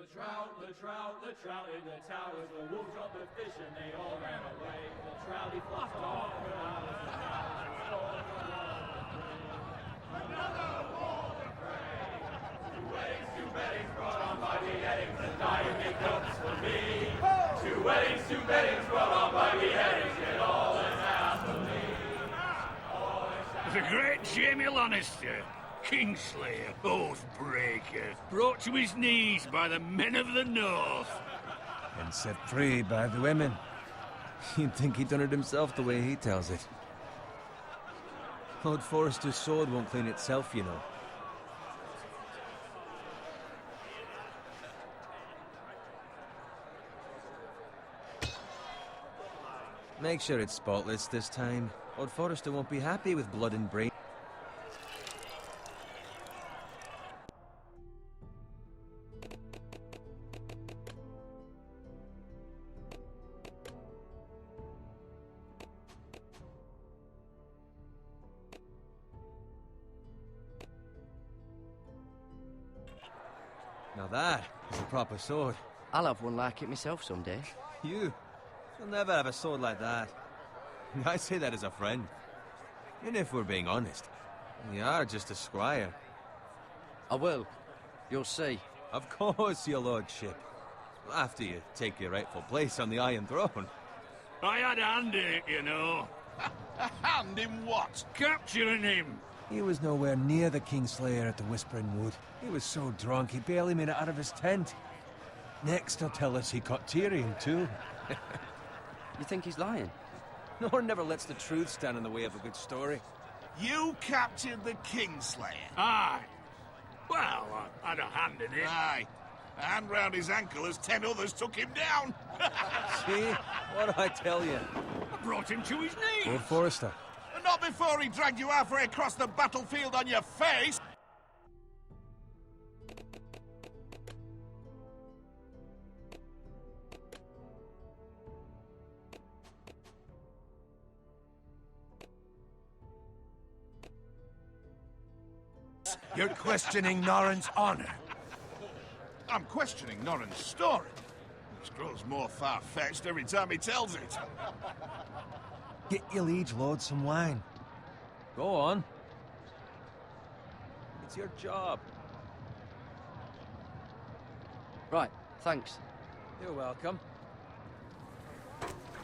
The trout in the towers, the wolves dropped the fish and they all ran away. The trout he flopped off when I was the another war to pray. Two weddings brought on by beheadings, and diamond cups for me. Two weddings brought on by beheadings, get all in happily. The great Jamie Lannister, Kingslayer, Oathbreaker, brought to his knees by the men of the North. And set free by the women. You'd think he'd done it himself the way he tells it. Lord Forrester's sword won't clean itself, you know. Make sure it's spotless this time. Lord Forrester won't be happy with blood and brain. Now that is a proper sword. I'll have one like it myself someday. You'll never have a sword like that. I say that as a friend. And if we're being honest, you are just a squire. I will. You'll see. Of course, your lordship. After you take your rightful place on the Iron Throne. I had a hand in it, you know. A hand in what? Capturing him. He was nowhere near the Kingslayer at the Whispering Wood. He was so drunk he barely made it out of his tent. Next, he'll tell us he caught Tyrion, too. You think he's lying? No one never lets the truth stand in the way of a good story. You captured the Kingslayer. Aye. Well, I had a hand in it. Aye. A hand round his ankle as 10 others took him down. See? What did I tell you? I brought him to his knees. Lord Forrester. Not before he dragged you halfway across the battlefield on your face. You're questioning Norrin's honor. I'm questioning Norrin's story, which grows more far-fetched every time he tells it. Get your liege lord some wine. Go on. It's your job. Right, thanks. You're welcome.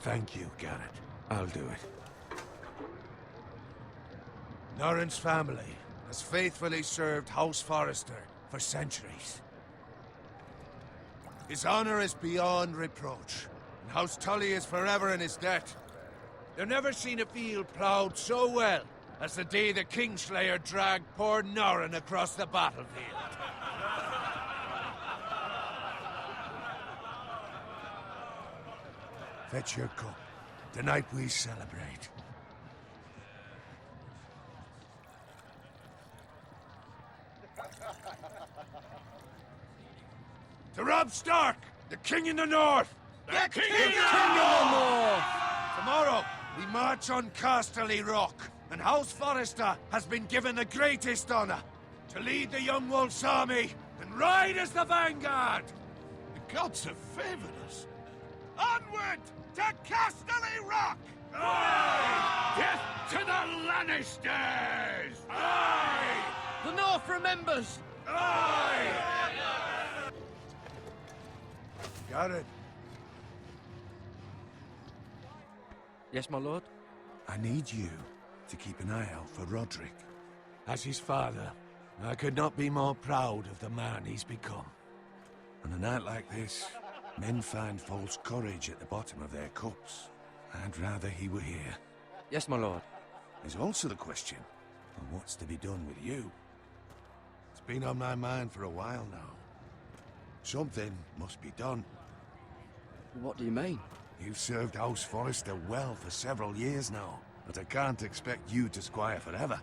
Thank you, Garrett. I'll do it. Norrin's family has faithfully served House Forrester for centuries. His honor is beyond reproach, and House Tully is forever in his debt. They've never seen a field ploughed so well as the day the Kingslayer dragged poor Norrin across the battlefield. Fetch your cup. Tonight we celebrate. To Robb Stark, the King in the North! The King in the North! Tomorrow, we march on Casterly Rock, and House Forrester has been given the greatest honor to lead the Young Wolf's army and ride as the vanguard! The gods have favored us. Onward to Casterly Rock! Aye! Death to the Lannisters! Aye! The North remembers! Aye! Garrett, Yes, my lord? I need you to keep an eye out for Roderick. As his father, I could not be more proud of the man he's become. On a night like this, men find false courage at the bottom of their cups. I'd rather he were here. Yes, my lord. There's also the question of what's to be done with you. It's been on my mind for a while now. Something must be done. What do you mean? You've served House Forrester well for several years now, but I can't expect you to squire forever.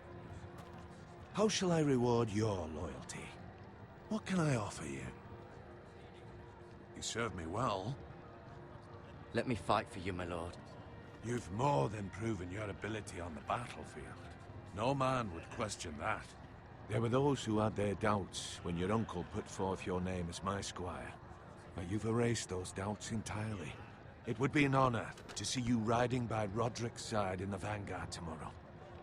How shall I reward your loyalty? What can I offer you? You served me well. Let me fight for you, my lord. You've more than proven your ability on the battlefield. No man would question that. There were those who had their doubts when your uncle put forth your name as my squire. But you've erased those doubts entirely. It would be an honor to see you riding by Roderick's side in the vanguard tomorrow.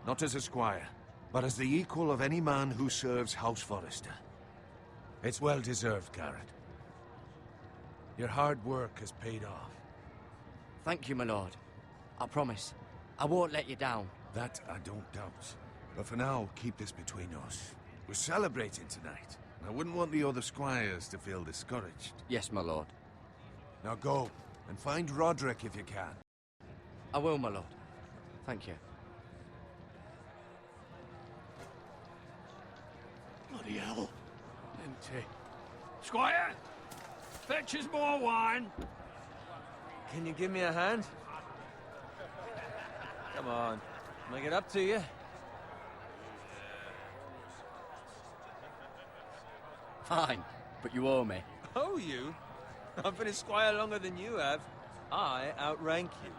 Not as a squire, but as the equal of any man who serves House Forrester. It's well deserved, Garrett. Your hard work has paid off. Thank you, my lord. I promise. I won't let you down. That I don't doubt. But for now, keep this between us. We're celebrating tonight. I wouldn't want the other squires to feel discouraged. Yes, my lord. Now go, and find Roderick if you can. I will, my lord. Thank you. Bloody hell. Empty. Squire! Fetch us more wine. Can you give me a hand? Come on. Make it up to you. Fine, but you owe me. Oh, you? I've been a squire longer than you have. I outrank you.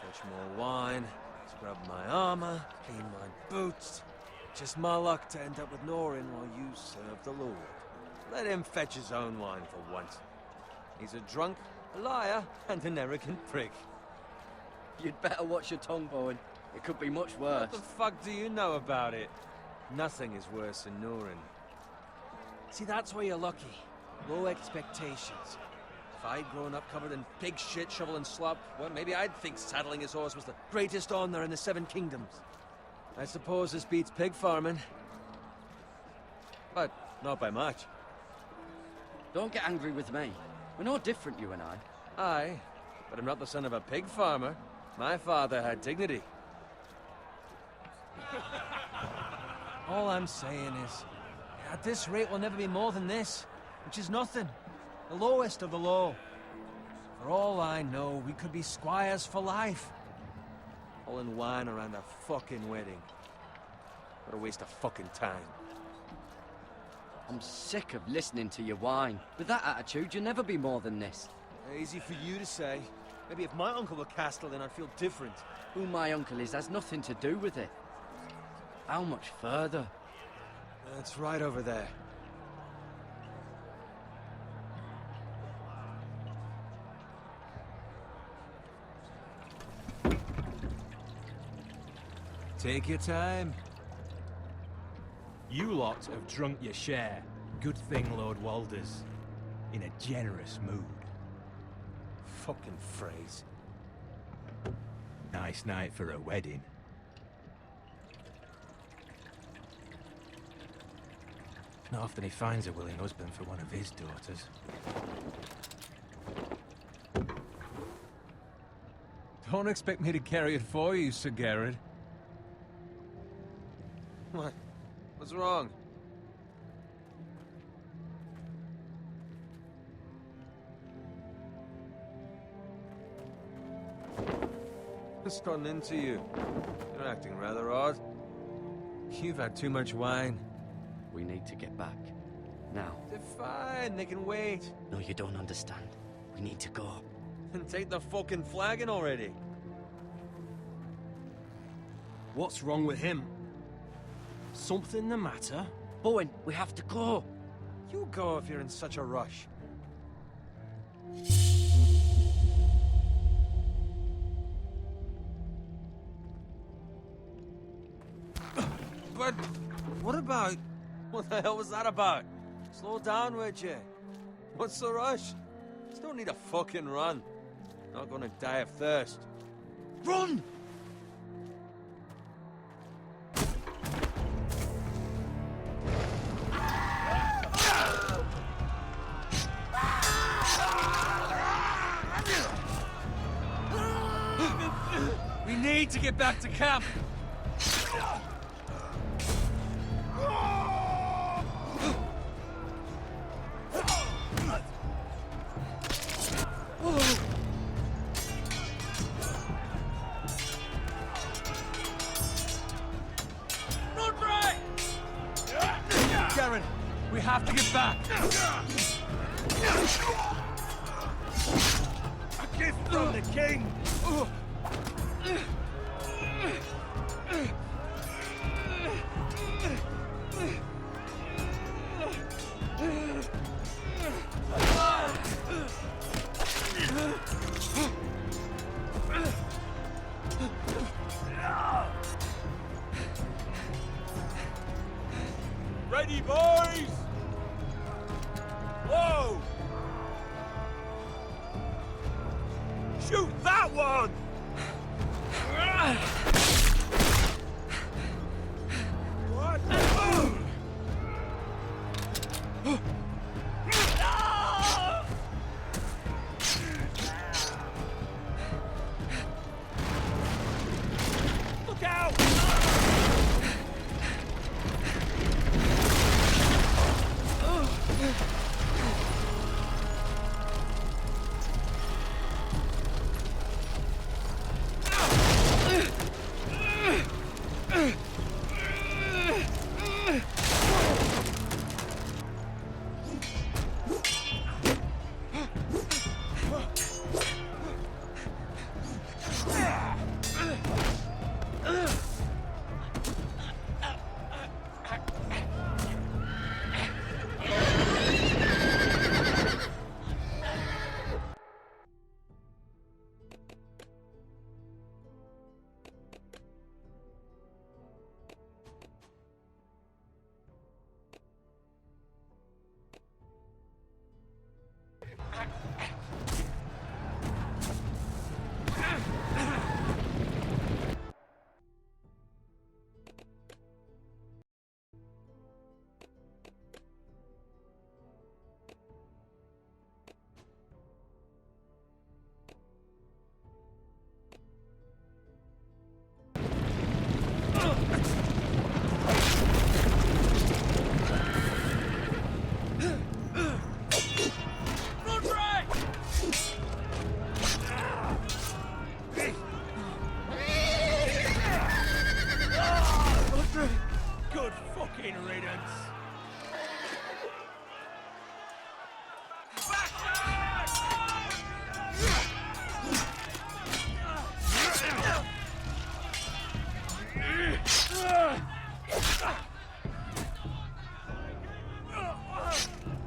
Fetch more wine, scrub my armor, clean my boots. Just my luck to end up with Norin while you serve the Lord. Let him fetch his own wine for once. He's a drunk, a liar, and an arrogant prick. You'd better watch your tongue, Bowen. It could be much worse. What the fuck do you know about it? Nothing is worse than Norin. See, that's where you're lucky. Low expectations. If I'd grown up covered in pig shit, shovel and slop, well, maybe I'd think saddling his horse was the greatest honor in the Seven Kingdoms. I suppose this beats pig farming. But not by much. Don't get angry with me. We're no different, you and I. Aye, but I'm not the son of a pig farmer. My father had dignity. All I'm saying is, at this rate we'll never be more than this, which is nothing. The lowest of the low. For all I know, we could be squires for life. Pulling wine around a fucking wedding. What a waste of fucking time. I'm sick of listening to your whine. With that attitude, you'll never be more than this. Easy for you to say. Maybe if my uncle were Castellan, I'd feel different. Who my uncle is has nothing to do with it. How much further? It's right over there. Take your time. You lot have drunk your share. Good thing Lord Walder's in a generous mood. Fucking phrase. Nice night for a wedding. Not often he finds a willing husband for one of his daughters. Don't expect me to carry it for you, Sir Garrett. What? What's wrong? What's gotten into you? You're acting rather odd. You've had too much wine. We need to get back. Now. They're fine, they can wait. No, you don't understand. We need to go. And take the fucking flagon already. What's wrong with him? Something the matter? Bowen, we have to go. You go if you're in such a rush. But what about... What the hell was that about? Slow down, would you? What's the rush? Just don't need a fucking run. Not gonna die of thirst. Run! We need to get back to camp. Garen, we have to get back. A gift from the king. Ready, boys? Whoa! Shoot that one! What? Look out! Good fucking riddance.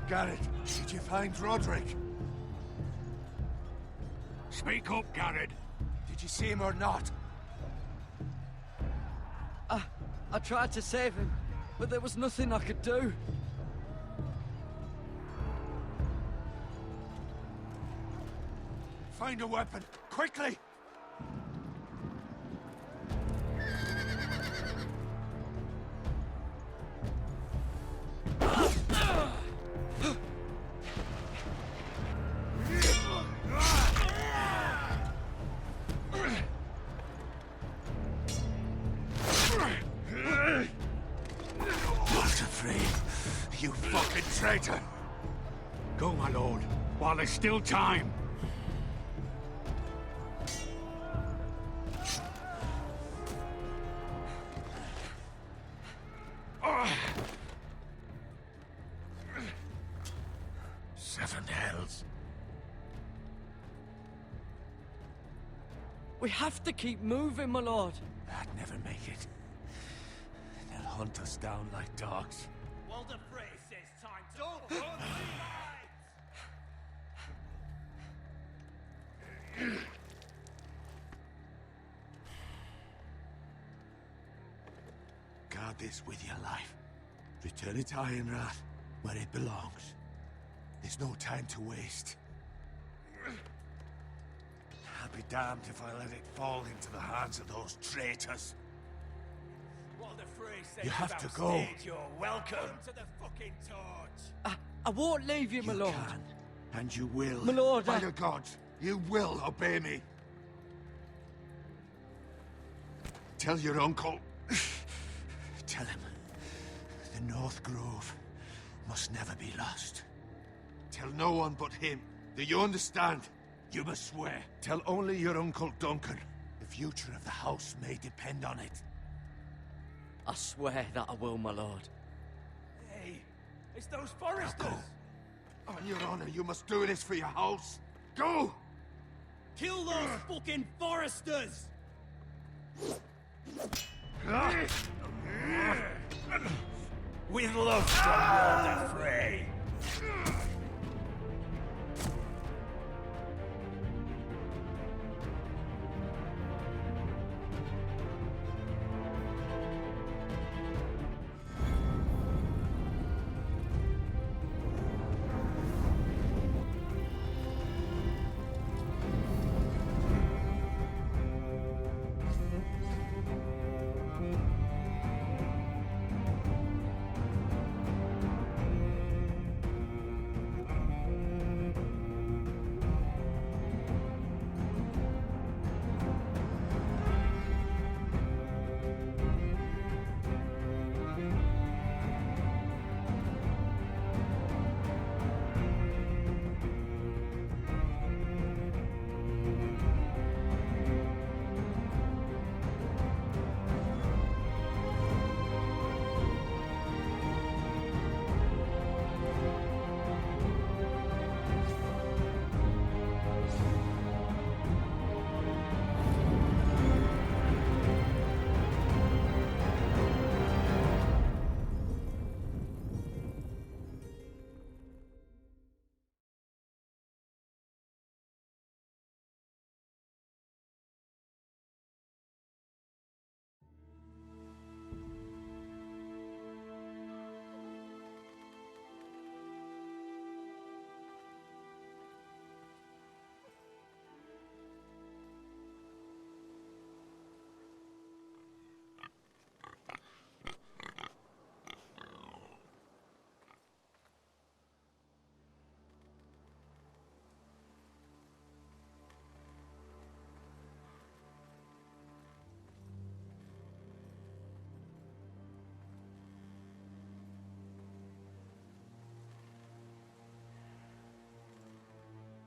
Garrett, did you find Roderick? Speak up, Garrett. Did you see him or not? I tried to save him, but there was nothing I could do. Find a weapon, quickly! You fucking traitor! Go, my lord, while there's still time. Seven hells. We have to keep moving, my lord. I'd never make it. They'll hunt us down like dogs. Walder Frey says time to... Don't run, Guard this with your life. Return it to Ironrath, where it belongs. There's no time to waste. I'll be damned if I let it fall into the hands of those traitors. Walder Frey says You have to about go. stage, you're welcome to the fucking torch. I won't leave you, my You lord. can, and you will. My lord, By the gods, you will obey me. Tell your uncle. Tell him the North Grove must never be lost. Tell no one but him. Do you understand? You must swear. Tell only your Uncle Duncan. The future of the house may depend on it. I swear that I will, my lord. Hey, it's those foresters. Go. On your honor, you must do this for your house. Go! Kill those fucking foresters! With love from Walder Frey.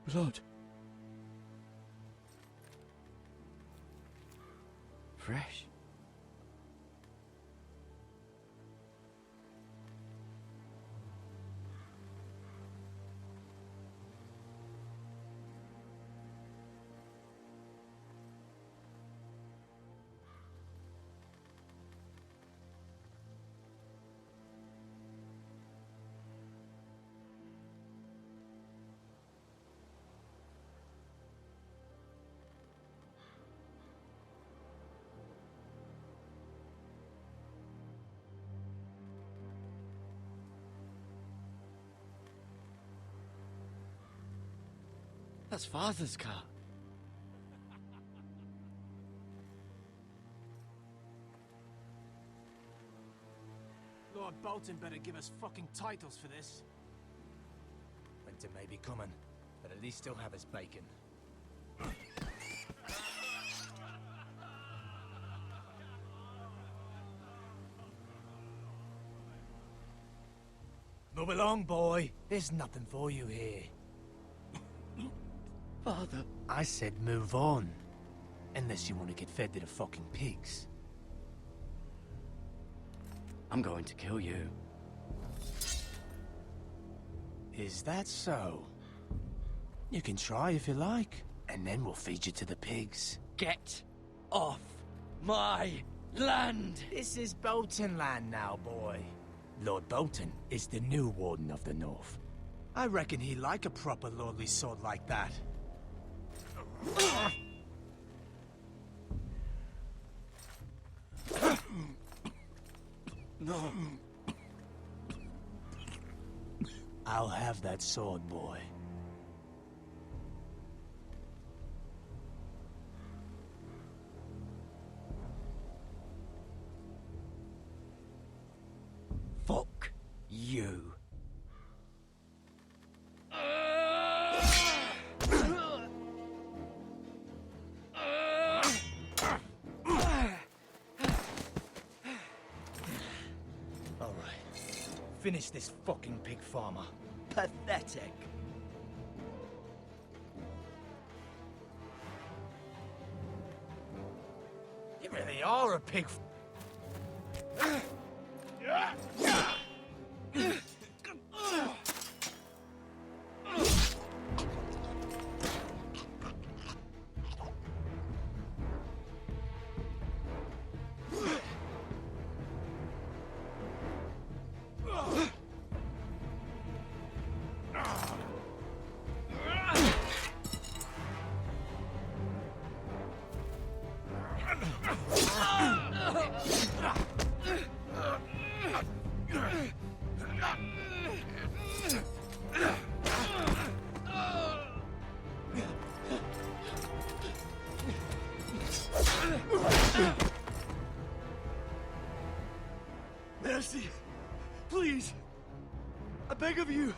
Blood. Fresh. That's Father's car. Lord Bolton better give us fucking titles for this. Winter may be coming, but at least he'll have his bacon. Move along, boy. There's nothing for you here. Father. I said move on. Unless you want to get fed to the fucking pigs. I'm going to kill you. Is that so? You can try if you like, and then we'll feed you to the pigs. Get off my land! This is Bolton land now, boy. Lord Bolton is the new Warden of the North. I reckon he'd like a proper lordly sword like that. No. I'll have that sword, boy. Fuck you. Finish this fucking pig farmer. Pathetic. You really are a pig. Mercy! Please! I beg of you!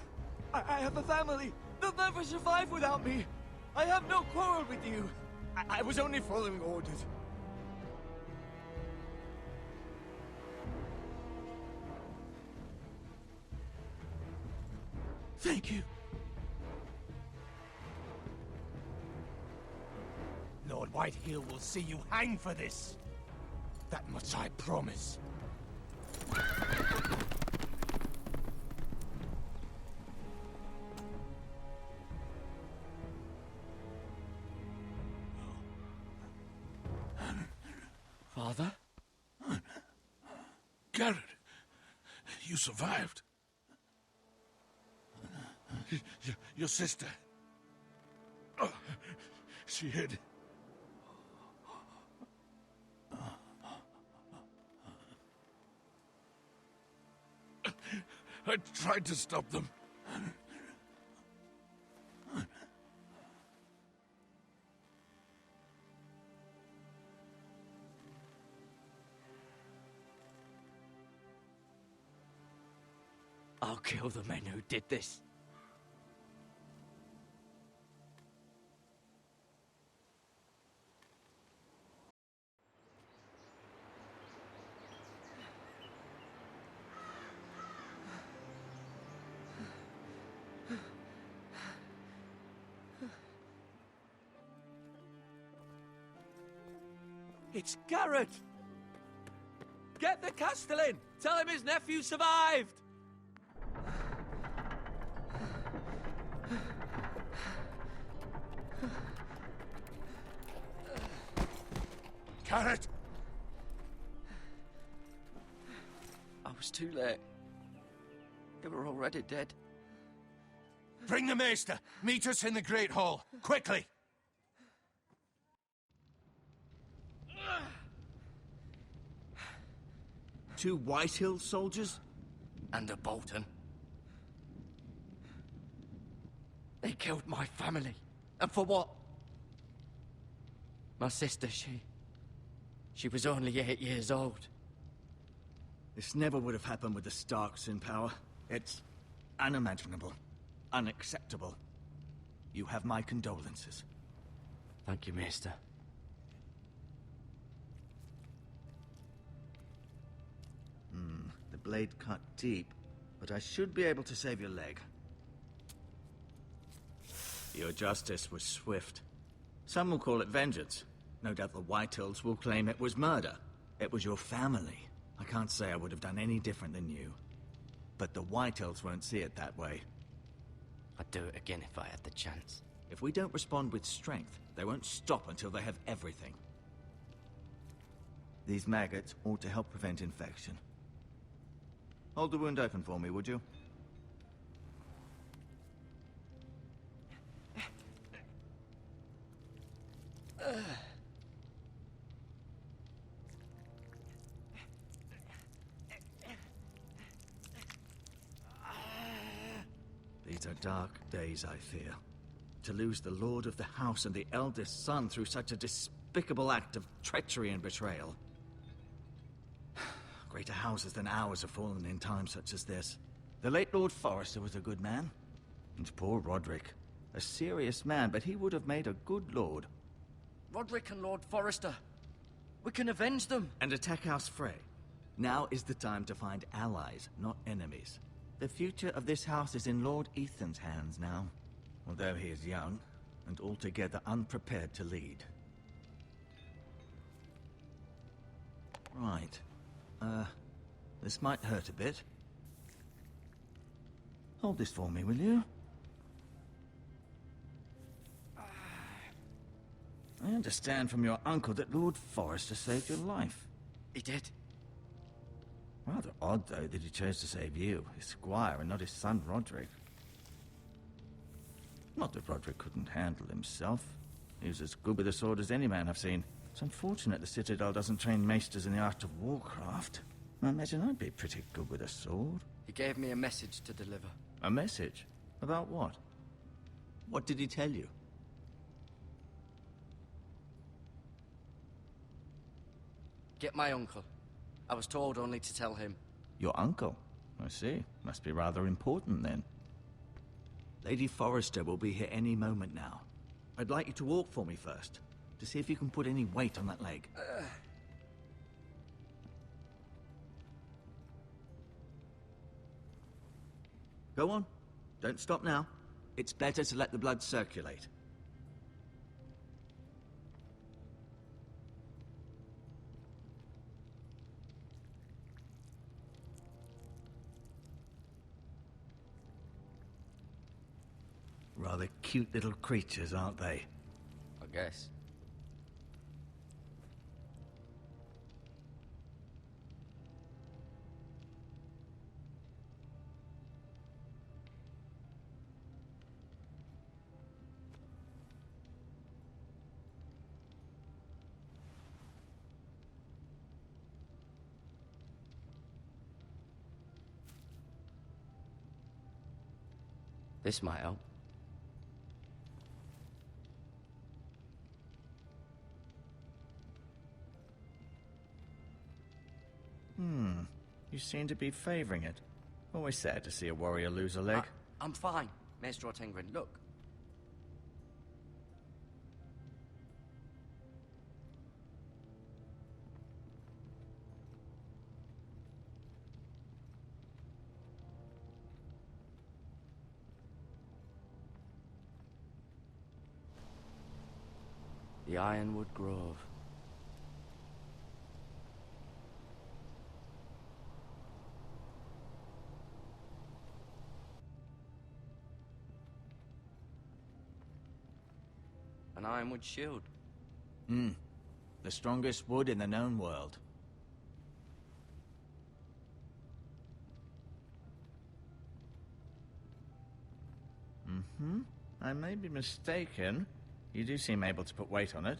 I have a family! They'll never survive without me! I have no quarrel with you! I was only following orders. Thank you. Lord Whitehill will see you hang for this. That much I promise. Father? Garrett, you survived. Your sister. Oh, she hid. I tried to stop them. I'll kill the men who did this. It's Garrett! Get the Castellan! Tell him his nephew survived! Garrett! I was too late. They were already dead. Bring the maester! Meet us in the Great Hall, quickly! Two Whitehill soldiers? And a Bolton. They killed my family. And for what? My sister, she was only 8 years old. This never would have happened with the Starks in power. It's unimaginable. Unacceptable. You have my condolences. Thank you, Maester. The blade cut deep, but I should be able to save your leg. Your justice was swift. Some will call it vengeance. No doubt the Whitehills will claim it was murder. It was your family. I can't say I would have done any different than you. But the Whitehills won't see it that way. I'd do it again if I had the chance. If we don't respond with strength, they won't stop until they have everything. These maggots ought to help prevent infection. Hold the wound open for me, would you? These are dark days, I fear. To lose the lord of the house and the eldest son through such a despicable act of treachery and betrayal. Greater houses than ours have fallen in times such as this. The late Lord Forrester was a good man. And poor Roderick. A serious man, but he would have made a good lord. Roderick and Lord Forrester. We can avenge them. And attack House Frey. Now is the time to find allies, not enemies. The future of this house is in Lord Ethan's hands now. Although he is young, and altogether unprepared to lead. Right. This might hurt a bit. Hold this for me, will you? I understand from your uncle that Lord Forrester saved your life. He did. Rather odd, though, that he chose to save you, his squire, and not his son Roderick. Not that Roderick couldn't handle himself. He was as good with a sword as any man I've seen. It's unfortunate the Citadel doesn't train maesters in the art of warcraft. I imagine I'd be pretty good with a sword. He gave me a message to deliver. A message? About what? What did he tell you? Get my uncle. I was told only to tell him. Your uncle? I see. Must be rather important, then. Lady Forrester will be here any moment now. I'd like you to walk for me first, to see if you can put any weight on that leg. Go on. Don't stop now. It's better to let the blood circulate. Rather cute little creatures, aren't they? I guess. This might help. You seem to be favoring it. Always sad to see a warrior lose a leg. I'm fine, Maester Ortengren. Look. The Ironwood Grove. an ironwood shield. The strongest wood in the known world. I may be mistaken. You do seem able to put weight on it.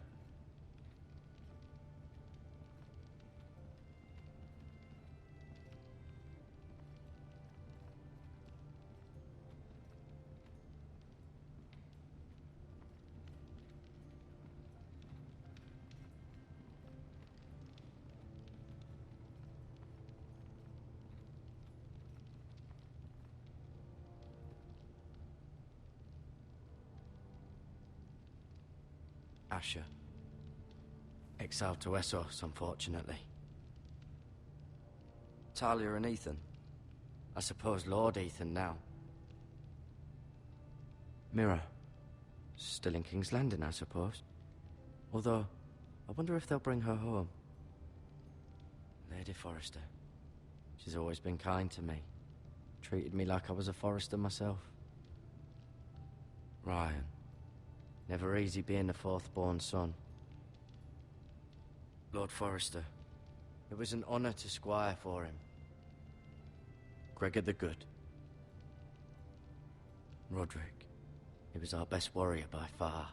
Asher. Exiled to Essos, unfortunately. Talia and Ethan. I suppose Lord Ethan now. Mira. Still in King's Landing, I suppose. Although, I wonder if they'll bring her home. Lady Forrester. She's always been kind to me. Treated me like I was a Forrester myself. Ryan. Never easy being the fourth-born son. Lord Forrester. It was an honor to squire for him. Gregor the Good. Roderick. He was our best warrior by far.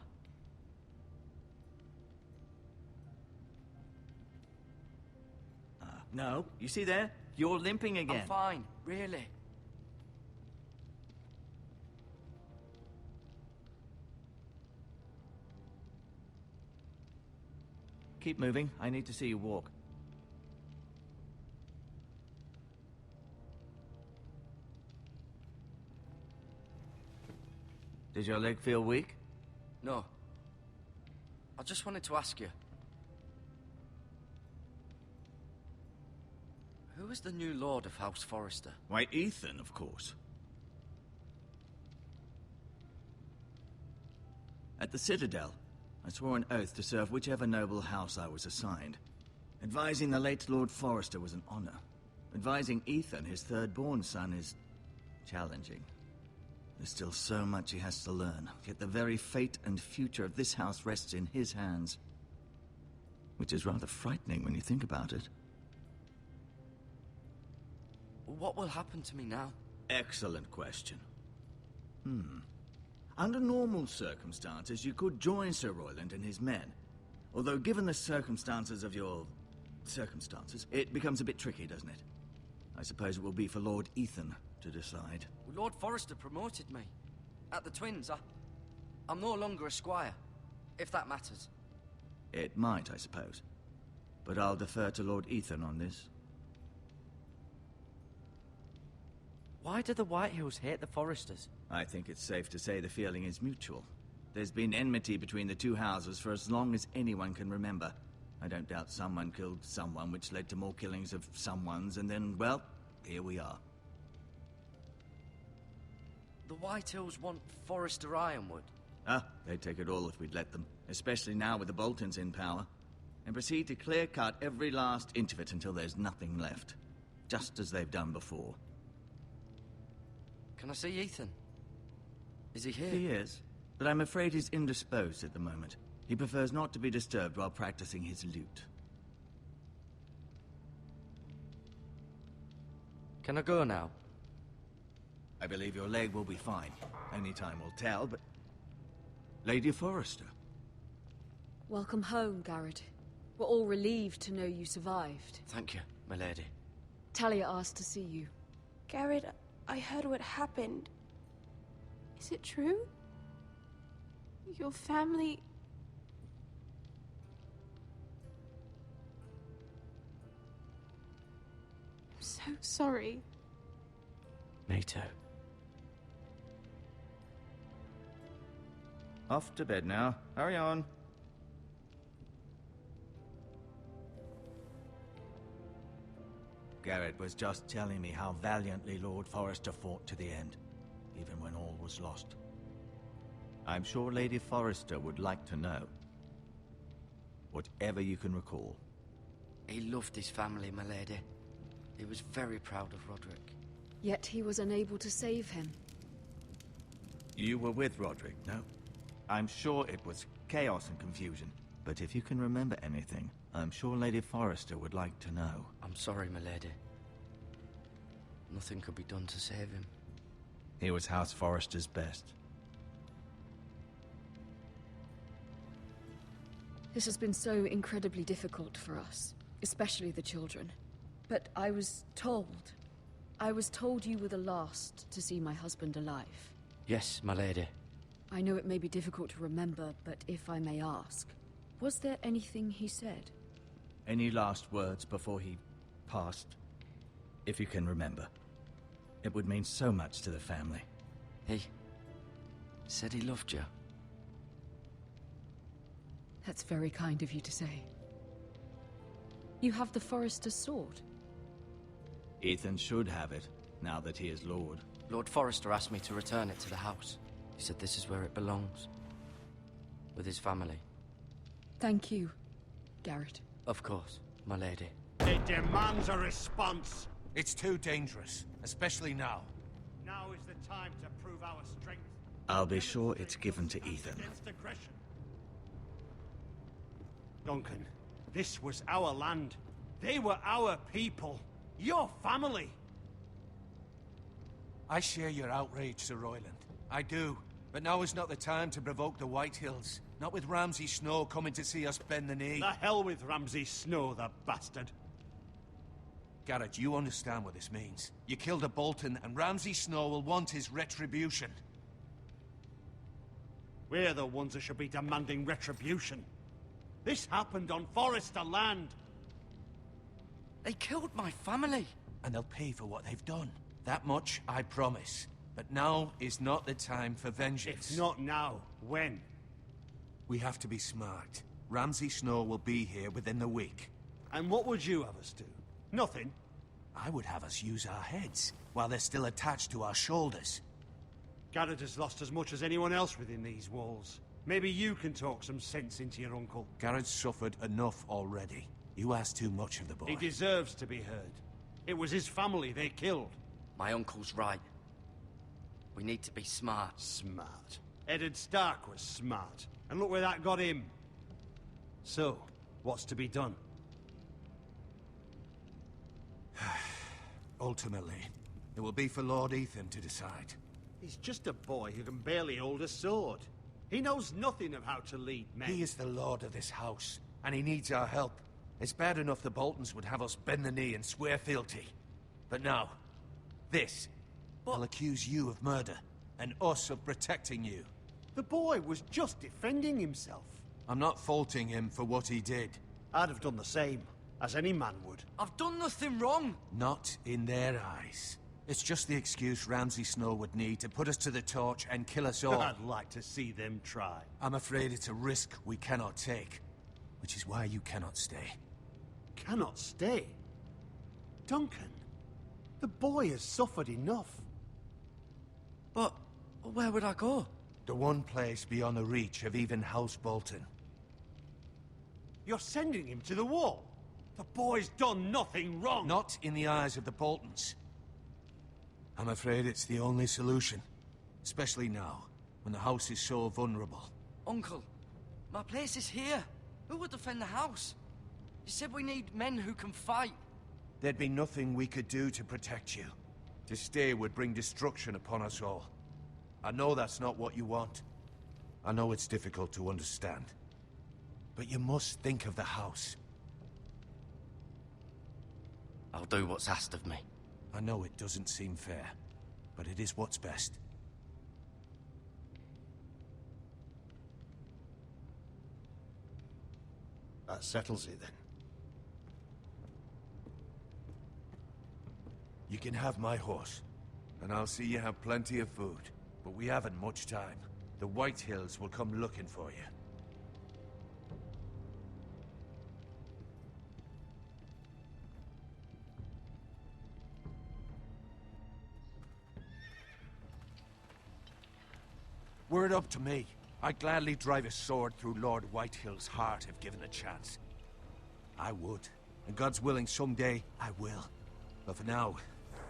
No, you see there? You're limping again. I'm fine, really. Keep moving. I need to see you walk. Does your leg feel weak? No. I just wanted to ask you. Who is the new Lord of House Forrester? Why, Ethan, of course. At the Citadel, I swore an oath to serve whichever noble house I was assigned. Advising the late Lord Forrester was an honor. Advising Ethan, his third-born son, is challenging. There's still so much he has to learn, yet the very fate and future of this house rests in his hands. Which is rather frightening when you think about it. What will happen to me now? Excellent question. Under normal circumstances, you could join Sir Royland and his men. Although given the circumstances of your circumstances, it becomes a bit tricky, doesn't it? I suppose it will be for Lord Ethan to decide. Lord Forrester promoted me. At the Twins, I'm no longer a squire, if that matters. It might, I suppose. But I'll defer to Lord Ethan on this. Why do the Whitehills hate the Forresters? I think it's safe to say the feeling is mutual. There's been enmity between the two houses for as long as anyone can remember. I don't doubt someone killed someone, which led to more killings of someones, and then, well, here we are. The Whitehills want Forrester Ironwood. They'd take it all if we'd let them. Especially now with the Boltons in power. And proceed to clear-cut every last inch of it until there's nothing left. Just as they've done before. Can I see Ethan? Is he here? He is, but I'm afraid he's indisposed at the moment. He prefers not to be disturbed while practicing his lute. Can I go now? I believe your leg will be fine. Only time will tell, but... Lady Forrester. Welcome home, Garrett. We're all relieved to know you survived. Thank you, my lady. Talia asked to see you. Garrett, I heard what happened. Is it true? Your family... I'm so sorry. Me too. Off to bed now. Hurry on. Garrett was just telling me how valiantly Lord Forrester fought to the end, even when all was lost. I'm sure Lady Forrester would like to know. Whatever you can recall. He loved his family, my lady. He was very proud of Roderick. Yet he was unable to save him. You were with Roderick, no? I'm sure it was chaos and confusion. But if you can remember anything, I'm sure Lady Forrester would like to know. I'm sorry, milady. Nothing could be done to save him. He was House Forrester's best. This has been so incredibly difficult for us, especially the children. But I was told you were the last to see my husband alive. Yes, my lady. I know it may be difficult to remember, but if I may ask, was there anything he said? Any last words before he passed? If you can remember. It would mean so much to the family. He said he loved you. That's very kind of you to say. You have the Forrester's sword. Ethan should have it, now that he is Lord. Lord Forrester asked me to return it to the house. He said this is where it belongs. With his family. Thank you, Garrett. Of course, my lady. It demands a response. It's too dangerous, especially now. Now is the time to prove our strength. I'll be sure it's given to Ethan. Against aggression. Duncan, this was our land. They were our people. Your family. I share your outrage, Sir Royland. I do. But now is not the time to provoke the Whitehills. Not with Ramsay Snow coming to see us bend the knee. The hell with Ramsay Snow, the bastard. Garrett, you understand what this means. You killed a Bolton, and Ramsay Snow will want his retribution. We're the ones that should be demanding retribution. This happened on Forrester land. They killed my family. And they'll pay for what they've done. That much, I promise. But now is not the time for vengeance. If not now, when? We have to be smart. Ramsay Snow will be here within the week. And what would you have us do? Nothing? I would have us use our heads, while they're still attached to our shoulders. Garrett has lost as much as anyone else within these walls. Maybe you can talk some sense into your uncle. Garrett's suffered enough already. You ask too much of the boy. He deserves to be heard. It was his family they killed. My uncle's right. We need to be smart. Smart. Eddard Stark was smart. And look where that got him. So, what's to be done? Ultimately, it will be for Lord Ethan to decide. He's just a boy who can barely hold a sword. He knows nothing of how to lead men. He is the lord of this house, and he needs our help. It's bad enough the Boltons would have us bend the knee and swear fealty. But now, this. I'll accuse you of murder, and us of protecting you. The boy was just defending himself. I'm not faulting him for what he did. I'd have done the same, as any man would. I've done nothing wrong. Not in their eyes. It's just the excuse Ramsay Snow would need to put us to the torch and kill us all. I'd like to see them try. I'm afraid it's a risk we cannot take, which is why you cannot stay. Cannot stay? Duncan, the boy has suffered enough. But where would I go? The one place beyond the reach of even House Bolton. You're sending him to the wall? The boy's done nothing wrong! Not in the eyes of the Boltons. I'm afraid it's the only solution. Especially now, when the house is so vulnerable. Uncle, my place is here. Who would defend the house? You said we need men who can fight. There'd be nothing we could do to protect you. To stay would bring destruction upon us all. I know that's not what you want. I know it's difficult to understand. But you must think of the house. I'll do what's asked of me. I know it doesn't seem fair, but it is what's best. That settles it then. You can have my horse, and I'll see you have plenty of food. But we haven't much time. The Whitehills will come looking for you. Were it up to me, I'd gladly drive a sword through Lord Whitehill's heart if given the chance. I would. And God's willing, someday I will. But for now,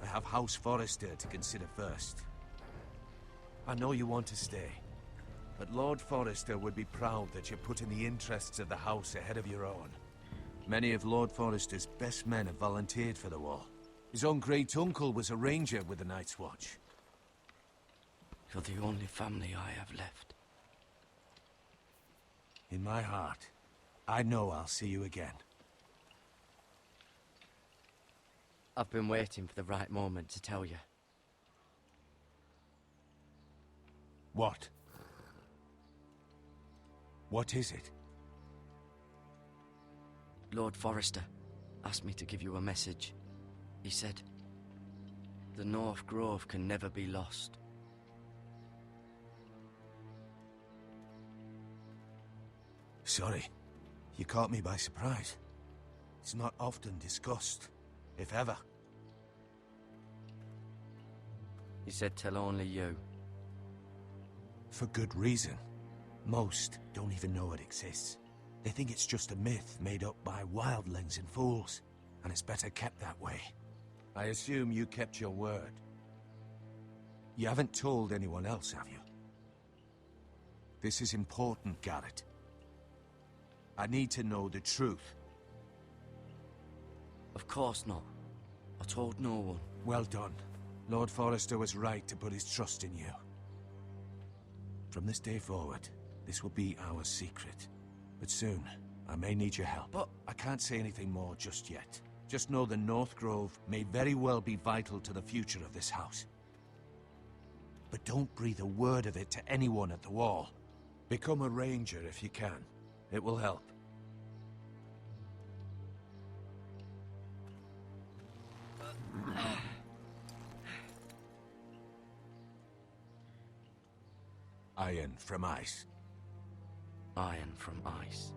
I have House Forrester to consider first. I know you want to stay. but Lord Forrester would be proud that you're putting the interests of the house ahead of your own. Many of Lord Forrester's best men have volunteered for the war. His own great-uncle was a ranger with the Night's Watch. You're the only family I have left. In my heart, I know I'll see you again. I've been waiting for the right moment to tell you. What? What is it? Lord Forrester asked me to give you a message. He said, the North Grove can never be lost. Sorry, you caught me by surprise. It's not often discussed, if ever. He said tell only you. For good reason. Most don't even know it exists. They think it's just a myth made up by wildlings and fools, and it's better kept that way. I assume you kept your word. You haven't told anyone else, have you? This is important, Garrett. I need to know the truth. Of course not. I told no one. Well done. Lord Forrester was right to put his trust in you. From this day forward, this will be our secret. But soon, I may need your help. But I can't say anything more just yet. Just know the North Grove may very well be vital to the future of this house. But don't breathe a word of it to anyone at the Wall. Become a ranger if you can. It will help. Iron from ice. Iron from ice.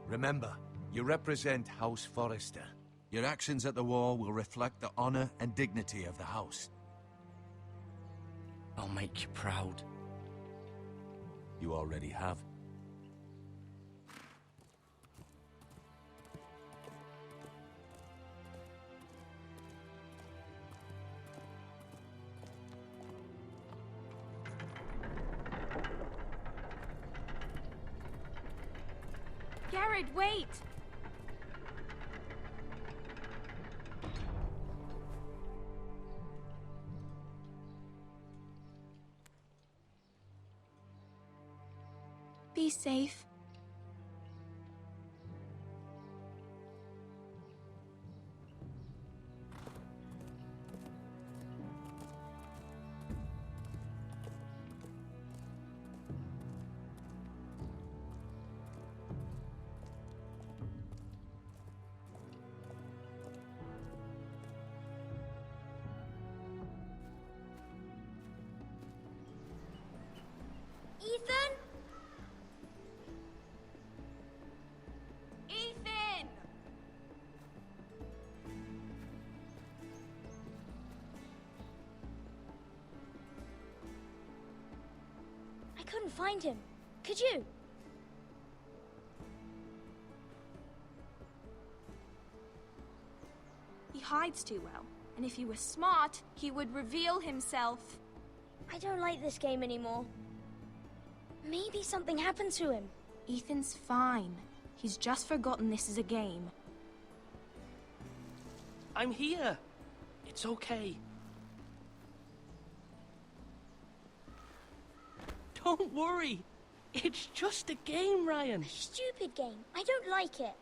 Remember, you represent House Forrester. Your actions at the war will reflect the honor and dignity of the house. I'll make you proud. You already have. Garrett, wait! Be safe. Ethan? Ethan! I couldn't find him. Could you? He hides too well, and if he were smart, he would reveal himself. I don't like this game anymore. Maybe something happened to him. Ethan's fine. He's just forgotten this is a game. I'm here. It's okay. Don't worry. It's just a game, Ryan. A stupid game. I don't like it.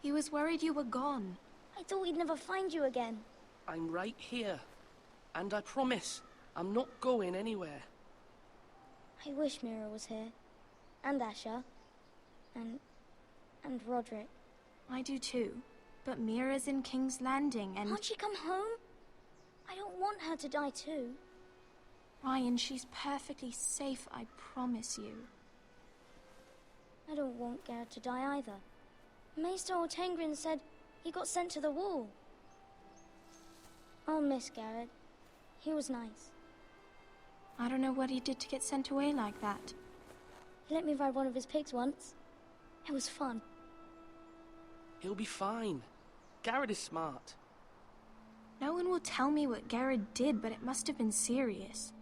He was worried you were gone. I thought we'd never find you again. I'm right here. And I promise, I'm not going anywhere. I wish Mira was here. And Asher. And Roderick. I do too. But Mira's in King's Landing and... Can't she come home? I don't want her to die too. Ryan, she's perfectly safe, I promise you. I don't want Garrett to die either. Maester Ortengrin said he got sent to the wall. I'll miss Garrett. He was nice. I don't know what he did to get sent away like that. He let me ride one of his pigs once. It was fun. He'll be fine. Garrett is smart. No one will tell me what Garrett did, but it must have been serious.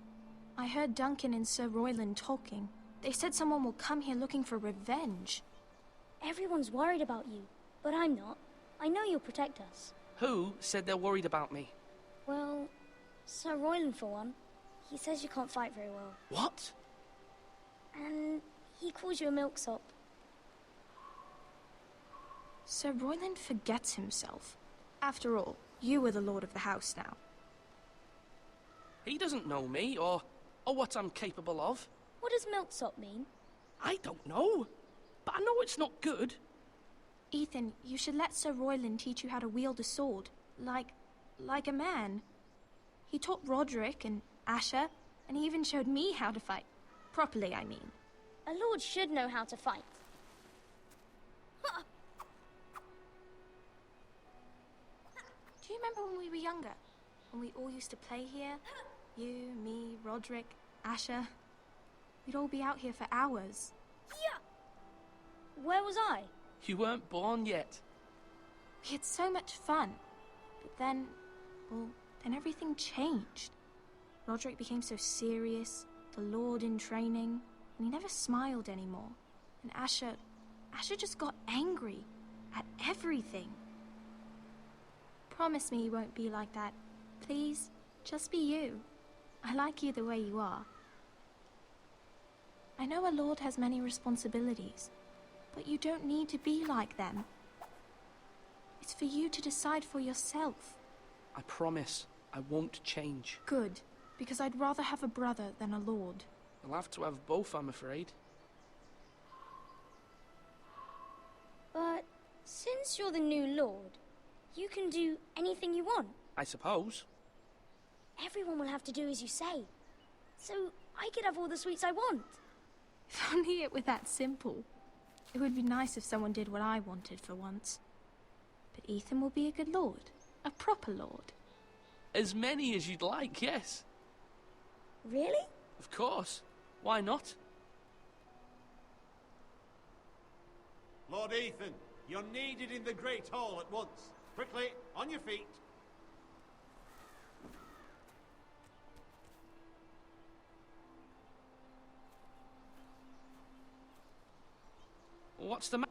I heard Duncan and Sir Royland talking. They said someone will come here looking for revenge. Everyone's worried about you, but I'm not. I know you'll protect us. Who said they're worried about me? Well, Sir Royland for one. He says you can't fight very well. What? And he calls you a milksop. Sir Royland forgets himself. After all, you are the lord of the house now. He doesn't know me, or what I'm capable of. What does milksop mean? I don't know, but I know it's not good. Ethan, you should let Sir Royland teach you how to wield a sword, like a man. He taught Roderick and Asher, and he even showed me how to fight. Properly, I mean. A lord should know how to fight. Do you remember when we were younger? When we all used to play here? You, me, Roderick, Asher. We'd all be out here for hours. Yeah! Where was I? You weren't born yet. We had so much fun. But then, well, then everything changed. Roderick became so serious, the Lord in training, and he never smiled anymore. And Asher just got angry at everything. Promise me you won't be like that. Please, just be you. I like you the way you are. I know a lord has many responsibilities, but you don't need to be like them. It's for you to decide for yourself. I promise I won't change. Good, because I'd rather have a brother than a lord. I'll have to have both, I'm afraid. But since you're the new lord, you can do anything you want. I suppose. Everyone will have to do as you say. So I could have all the sweets I want. If only it were that simple. It would be nice if someone did what I wanted for once. But Ethan will be a good lord. A proper lord. As many as you'd like, yes. Really? Of course. Why not? Lord Ethan, you're needed in the Great Hall at once. Quickly, on your feet. What's the matter?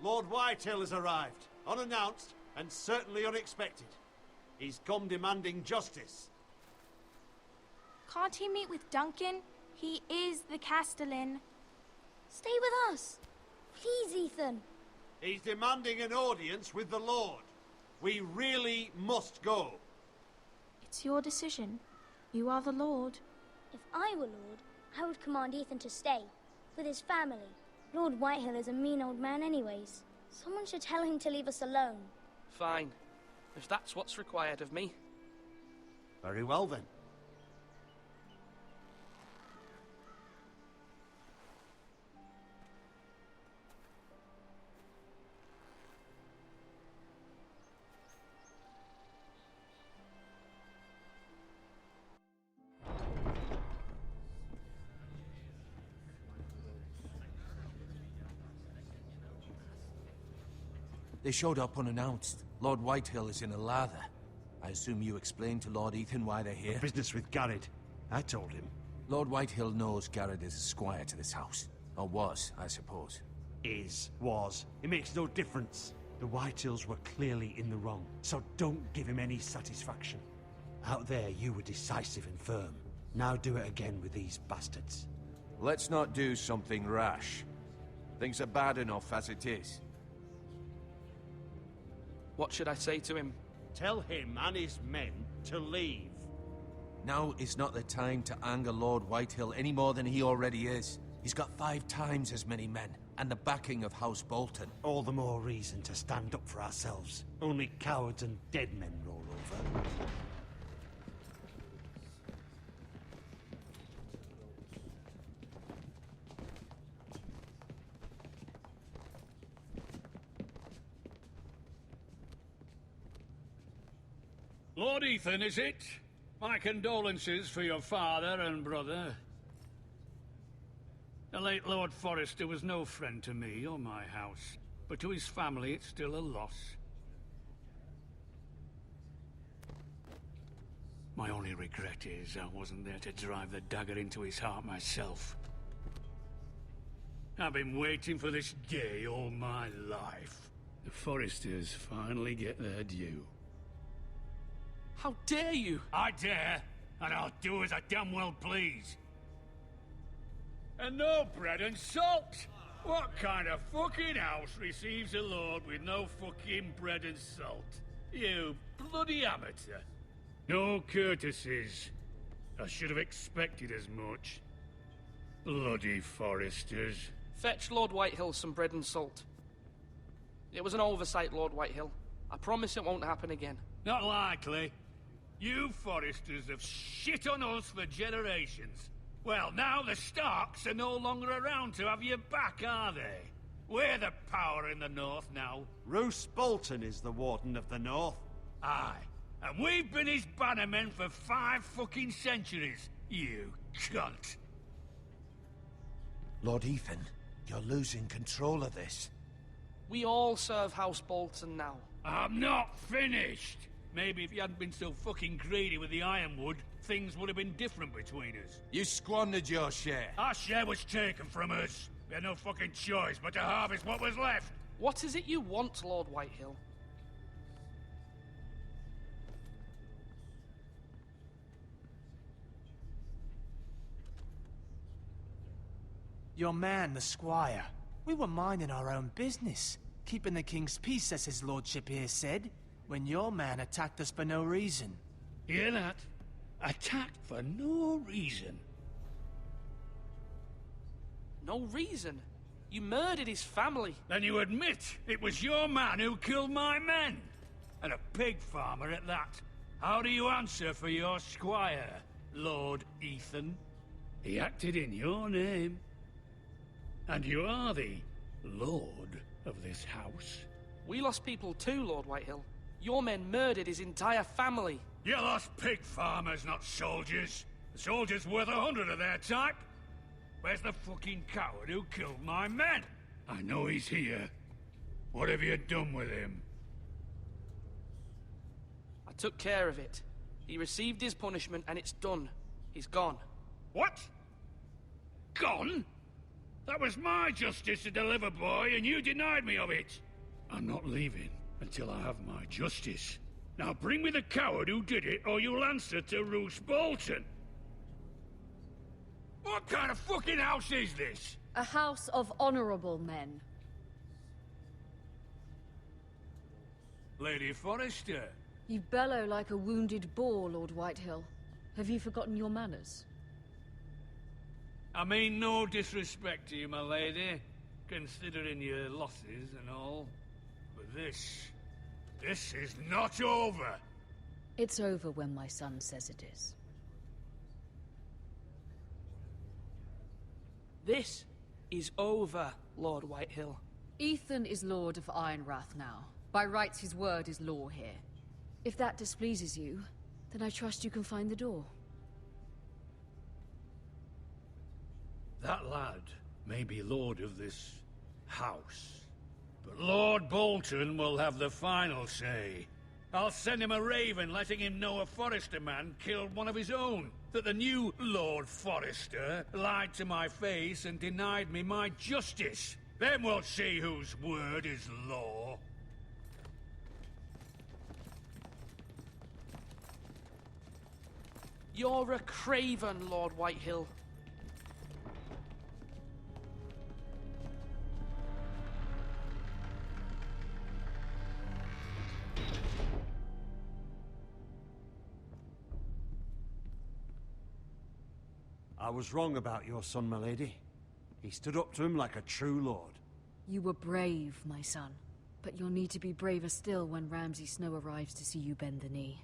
Lord Whitehill has arrived, unannounced and certainly unexpected. He's come demanding justice. Can't he meet with Duncan? He is the Castellan. Stay with us. Please, Ethan. He's demanding an audience with the Lord. We really must go. It's your decision. You are the Lord. If I were Lord, I would command Ethan to stay, with his family. Lord Whitehill is a mean old man anyways. Someone should tell him to leave us alone. Fine. If that's what's required of me. Very well then. They showed up unannounced. Lord Whitehill is in a lather. I assume you explained to Lord Ethan why they're here? Business with Garrett. I told him. Lord Whitehill knows Garrett is a squire to this house. Or was, I suppose. Was. It makes no difference. The Whitehills were clearly in the wrong, so don't give him any satisfaction. Out there, you were decisive and firm. Now do it again with these bastards. Let's not do something rash. Things are bad enough as it is. What should I say to him? Tell him and his men to leave. Now is not the time to anger Lord Whitehill any more than he already is. He's got 5 times as many men, and the backing of House Bolton. All the more reason to stand up for ourselves. Only cowards and dead men roll over. Lord Ethan, is it? My condolences for your father and brother. The late Lord Forrester was no friend to me or my house, but to his family it's still a loss. My only regret is I wasn't there to drive the dagger into his heart myself. I've been waiting for this day all my life. The Forresters finally get their due. How dare you? I dare, and I'll do as I damn well please. And no bread and salt! What kind of fucking house receives a lord with no fucking bread and salt? You bloody amateur. No courtesies. I should have expected as much. Bloody Forresters. Fetch Lord Whitehill some bread and salt. It was an oversight, Lord Whitehill. I promise it won't happen again. Not likely. You Forresters have shit on us for generations. Well, now the Starks are no longer around to have your back, are they? We're the power in the north now. Roose Bolton is the Warden of the North. Aye. And we've been his bannermen for 5 fucking centuries, you cunt. Lord Ethan, you're losing control of this. We all serve House Bolton now. I'm not finished. Maybe if you hadn't been so fucking greedy with the ironwood, things would have been different between us. You squandered your share. Our share was taken from us. We had no fucking choice but to harvest what was left. What is it you want, Lord Whitehill? Your man, the squire. We were minding our own business, keeping the king's peace, as his lordship here said, when your man attacked us for no reason. Hear that? Attacked for no reason. No reason? You murdered his family. Then you admit it was your man who killed my men? And a pig farmer at that. How do you answer for your squire, Lord Ethan? He acted in your name. And you are the lord of this house. We lost people too, Lord Whitehill. Your men murdered his entire family. You lost pig farmers, not soldiers. The soldiers worth 100 of their type. Where's the fucking coward who killed my men? I know he's here. What have you done with him? I took care of it. He received his punishment and it's done. He's gone. What? Gone? That was my justice to deliver, boy, and you denied me of it. I'm not leaving until I have my justice. Now bring me the coward who did it, or you'll answer to Roose Bolton. What kind of fucking house is this? A house of honorable men. Lady Forrester. You bellow like a wounded boar, Lord Whitehill. Have you forgotten your manners? I mean no disrespect to you, my lady, considering your losses and all. But this is not over. It's over when my son says it is. This is over, Lord Whitehill. Ethan is Lord of Ironrath now. By rights, his word is law here. If that displeases you, then I trust you can find the door. That lad may be lord of this house, but Lord Bolton will have the final say. I'll send him a raven letting him know a Forrester man killed one of his own. That the new Lord Forrester lied to my face and denied me my justice. Then we'll see whose word is law. You're a craven, Lord Whitehill. I was wrong about your son, my lady. He stood up to him like a true lord. You were brave, my son. But you'll need to be braver still when Ramsay Snow arrives to see you bend the knee.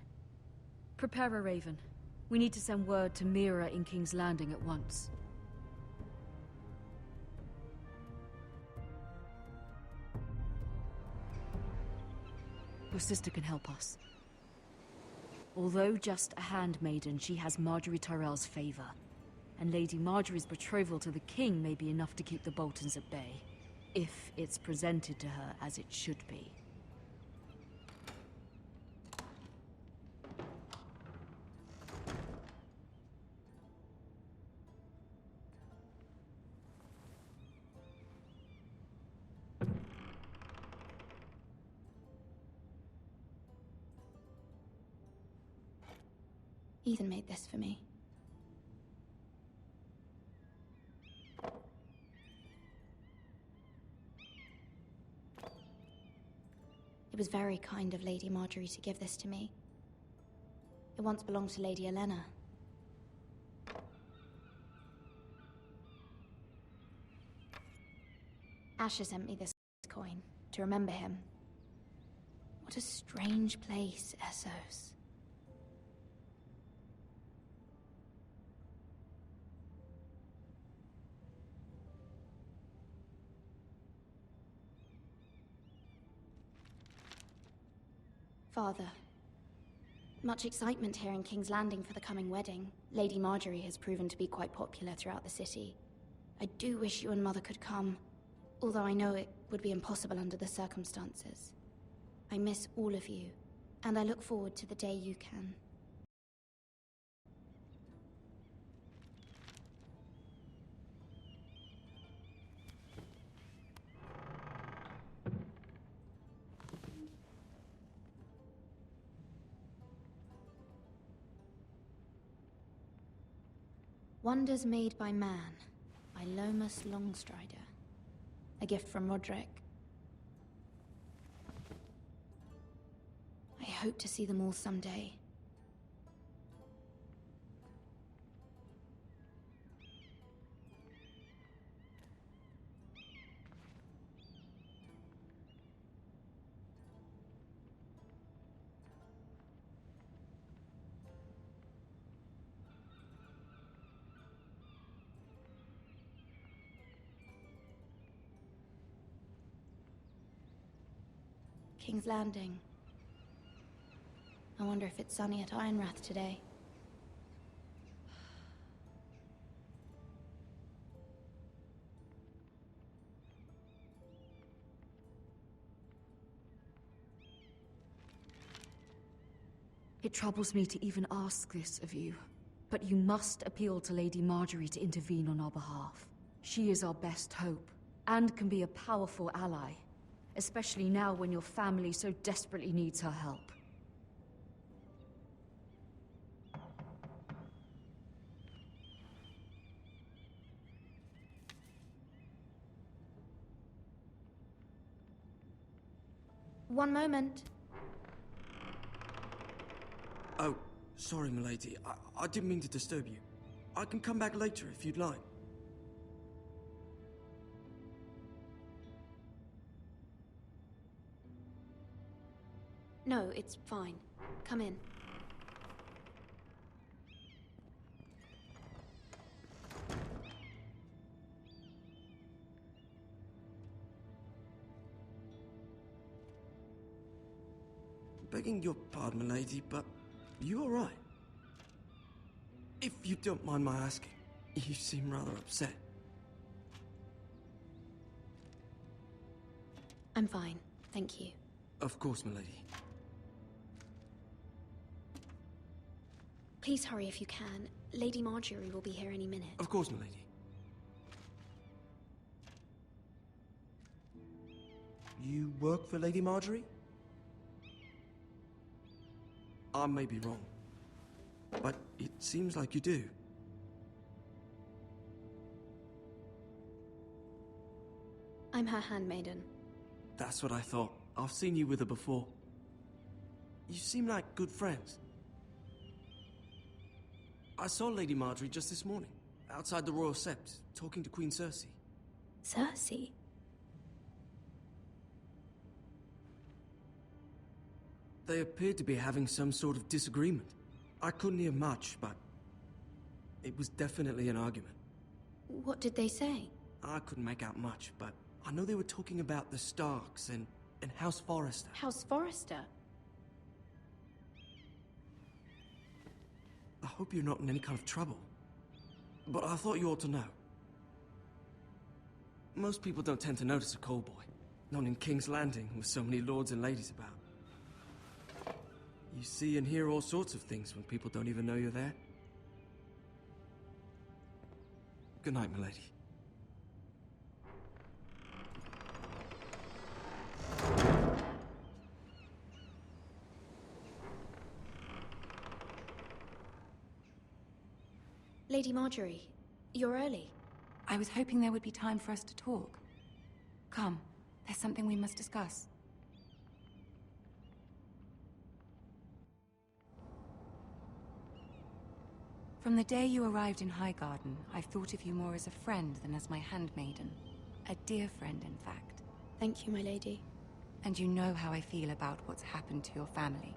Prepare a raven. We need to send word to Mira in King's Landing at once. Your sister can help us. Although just a handmaiden, she has Marjorie Tyrell's favor. And Lady Marjorie's betrothal to the king may be enough to keep the Boltons at bay. If it's presented to her as it should be. Ethan made this for me. It was very kind of Lady Marjorie to give this to me. It once belonged to Lady Elena. Asher sent me this coin to remember him. What a strange place, Essos. Father, much excitement here in King's Landing for the coming wedding. Lady Marjorie has proven to be quite popular throughout the city. I do wish you and Mother could come, although I know it would be impossible under the circumstances. I miss all of you, and I look forward to the day you can. Wonders Made by Man, by Lomas Longstrider. A gift from Roderick. I hope to see them all someday. King's Landing. I wonder if it's sunny at Ironrath today. It troubles me to even ask this of you, but you must appeal to Lady Marjorie to intervene on our behalf. She is our best hope, and can be a powerful ally. Especially now when your family so desperately needs her help. One moment. Oh, sorry, milady. I didn't mean to disturb you. I can come back later if you'd like. No, it's fine. Come in. Begging your pardon, milady, but you all right? If you don't mind my asking, you seem rather upset. I'm fine, thank you. Of course, milady. Please hurry if you can. Lady Marjorie will be here any minute. Of course, milady. You work for Lady Marjorie? I may be wrong, but it seems like you do. I'm her handmaiden. That's what I thought. I've seen you with her before. You seem like good friends. I saw Lady Marjorie just this morning, outside the Royal Sept, talking to Queen Cersei. Cersei? They appeared to be having some sort of disagreement. I couldn't hear much, but it was definitely an argument. What did they say? I couldn't make out much, but I know they were talking about the Starks and House Forrester. House Forrester? I hope you're not in any kind of trouble. But I thought you ought to know. Most people don't tend to notice a call boy. Not in King's Landing, with so many lords and ladies about. You see and hear all sorts of things when people don't even know you're there. Good night, milady. Lady Marjorie, you're early. I was hoping there would be time for us to talk. Come, there's something we must discuss. From the day you arrived in Highgarden, I've thought of you more as a friend than as my handmaiden. A dear friend, in fact. Thank you, my lady. And you know how I feel about what's happened to your family.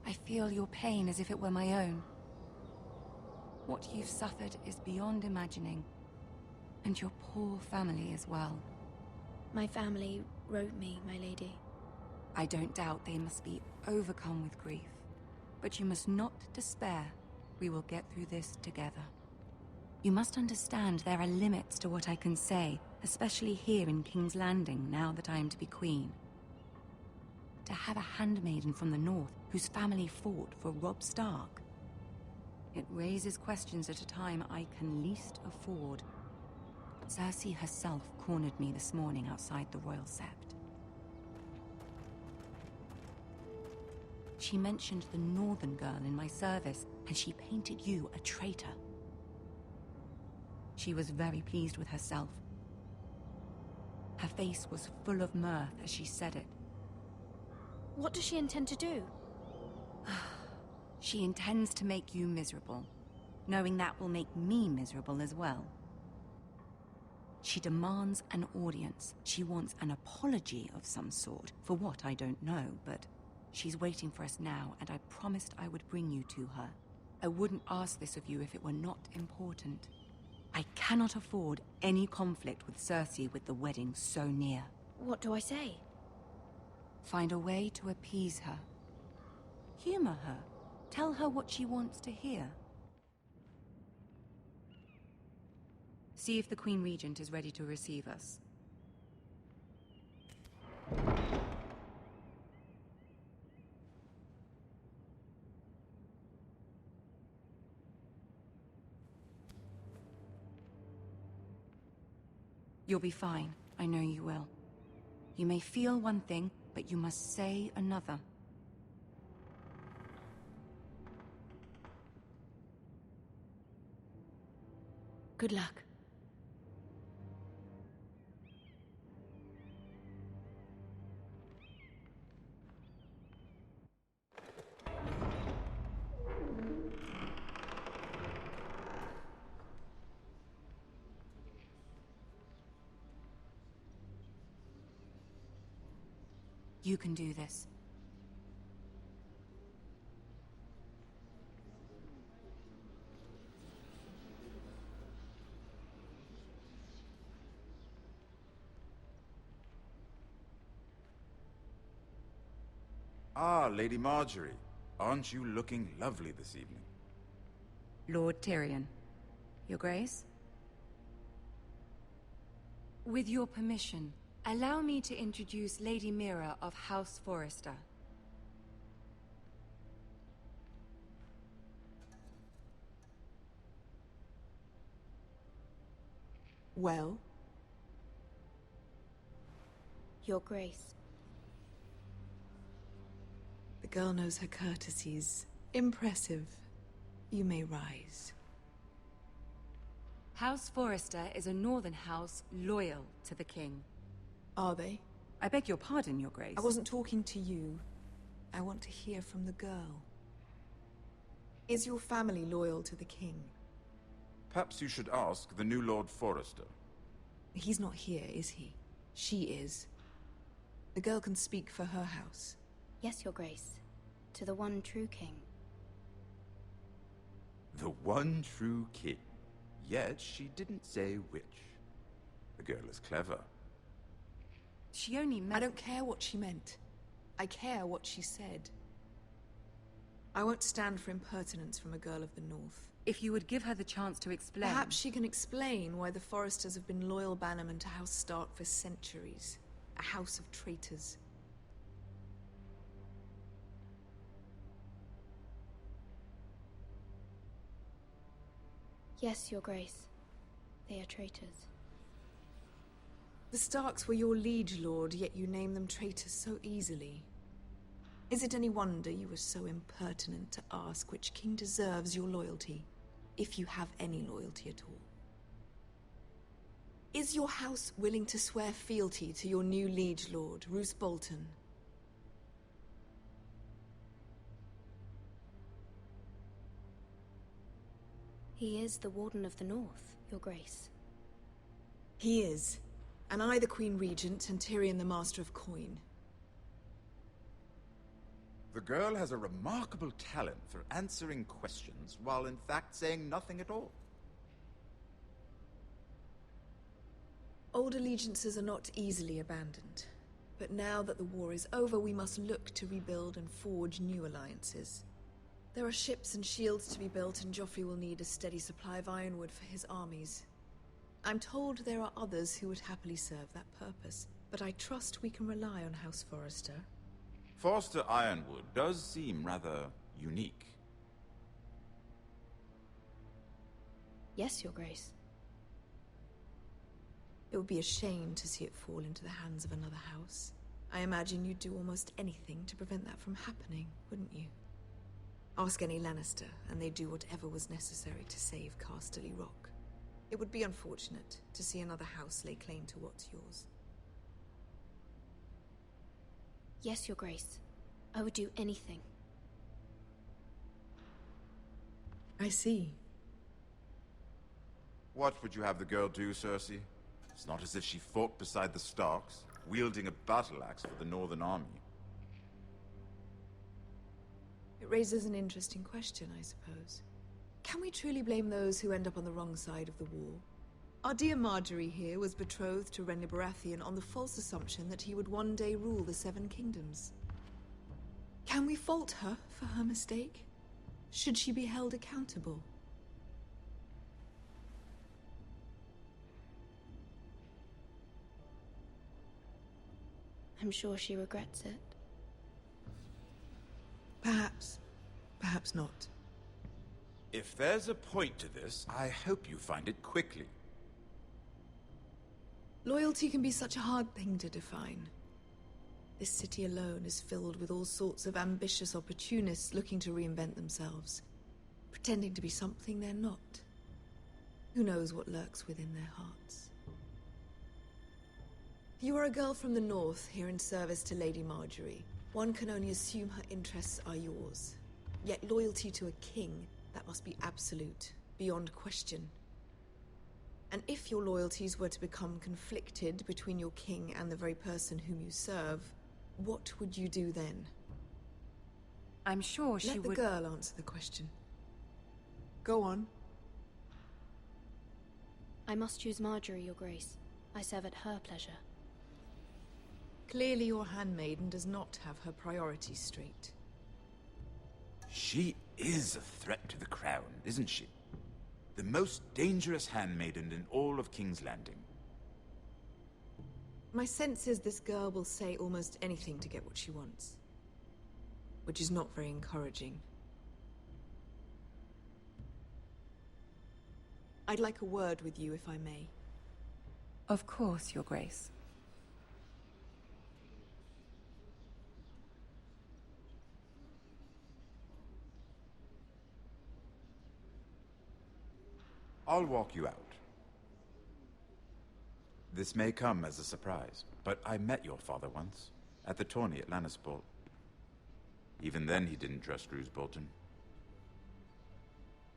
I feel your pain as if it were my own. What you've suffered is beyond imagining. And your poor family as well. My family wrote me, my lady. I don't doubt they must be overcome with grief. But you must not despair. We will get through this together. You must understand there are limits to what I can say, especially here in King's Landing, now that I am to be queen. To have a handmaiden from the north whose family fought for Robb Stark. It raises questions at a time I can least afford. Cersei herself cornered me this morning outside the Royal Sept. She mentioned the northern girl in my service, and she painted you a traitor. She was very pleased with herself. Her face was full of mirth as she said it. What does she intend to do? She intends to make you miserable, knowing that will make me miserable as well. She demands an audience. She wants an apology of some sort, for what I don't know, but she's waiting for us now, and I promised I would bring you to her. I wouldn't ask this of you if it were not important. I cannot afford any conflict with Cersei with the wedding so near. What do I say? Find a way to appease her. Humor her. Tell her what she wants to hear. See if the Queen Regent is ready to receive us. You'll be fine. I know you will. You may feel one thing, but you must say another. Good luck. You can do this. Ah, Lady Marjorie. Aren't you looking lovely this evening? Lord Tyrion. Your Grace? With your permission, allow me to introduce Lady Mira of House Forrester. Well? Your Grace. The girl knows her courtesies. Impressive. You may rise. House Forrester is a northern house loyal to the king. Are they? I beg your pardon, Your Grace. I wasn't talking to you. I want to hear from the girl. Is your family loyal to the king? Perhaps you should ask the new Lord Forrester. He's not here, is he? She is. The girl can speak for her house. Yes, Your Grace. To the one true king. The one true king. Yet she didn't say which. The girl is clever. She only meant... I don't care what she meant. I care what she said. I won't stand for impertinence from a girl of the North. If you would give her the chance to explain... Perhaps she can explain why the Forresters have been loyal bannermen to House Stark for centuries. A house of traitors. Yes, Your Grace. They are traitors. The Starks were your liege lord, yet you name them traitors so easily. Is it any wonder you were so impertinent to ask which king deserves your loyalty, if you have any loyalty at all? Is your house willing to swear fealty to your new liege lord, Roose Bolton? He is the Warden of the North, Your Grace. He is. And I the Queen Regent, and Tyrion the Master of Coin. The girl has a remarkable talent for answering questions while in fact saying nothing at all. Old allegiances are not easily abandoned. But now that the war is over, we must look to rebuild and forge new alliances. There are ships and shields to be built, and Joffrey will need a steady supply of ironwood for his armies. I'm told there are others who would happily serve that purpose, but I trust we can rely on House Forrester. Forster Ironwood does seem rather unique. Yes, Your Grace. It would be a shame to see it fall into the hands of another house. I imagine you'd do almost anything to prevent that from happening, wouldn't you? Ask any Lannister, and they'd do whatever was necessary to save Casterly Rock. It would be unfortunate to see another house lay claim to what's yours. Yes, Your Grace. I would do anything. I see. What would you have the girl do, Cersei? It's not as if she fought beside the Starks, wielding a battle axe for the Northern Army. It raises an interesting question, I suppose. Can we truly blame those who end up on the wrong side of the war? Our dear Marjorie here was betrothed to Renly Baratheon on the false assumption that he would one day rule the Seven Kingdoms. Can we fault her for her mistake? Should she be held accountable? I'm sure she regrets it. Perhaps. Perhaps not. If there's a point to this, I hope you find it quickly. Loyalty can be such a hard thing to define. This city alone is filled with all sorts of ambitious opportunists looking to reinvent themselves, pretending to be something they're not. Who knows what lurks within their hearts? You are a girl from the north, here in service to Lady Marjorie. One can only assume her interests are yours. Yet loyalty to a king, that must be absolute, beyond question. And if your loyalties were to become conflicted between your king and the very person whom you serve, what would you do then? I'm sure she would... Let the girl answer the question. Go on. I must choose Marjorie, Your Grace. I serve at her pleasure. Clearly your handmaiden does not have her priorities straight. She is a threat to the crown, isn't she? The most dangerous handmaiden in all of King's Landing. My sense is this girl will say almost anything to get what she wants. Which is not very encouraging. I'd like a word with you, if I may. Of course, Your Grace. I'll walk you out. This may come as a surprise, but I met your father once, at the tourney at Lannisport. Even then he didn't trust Roose Bolton.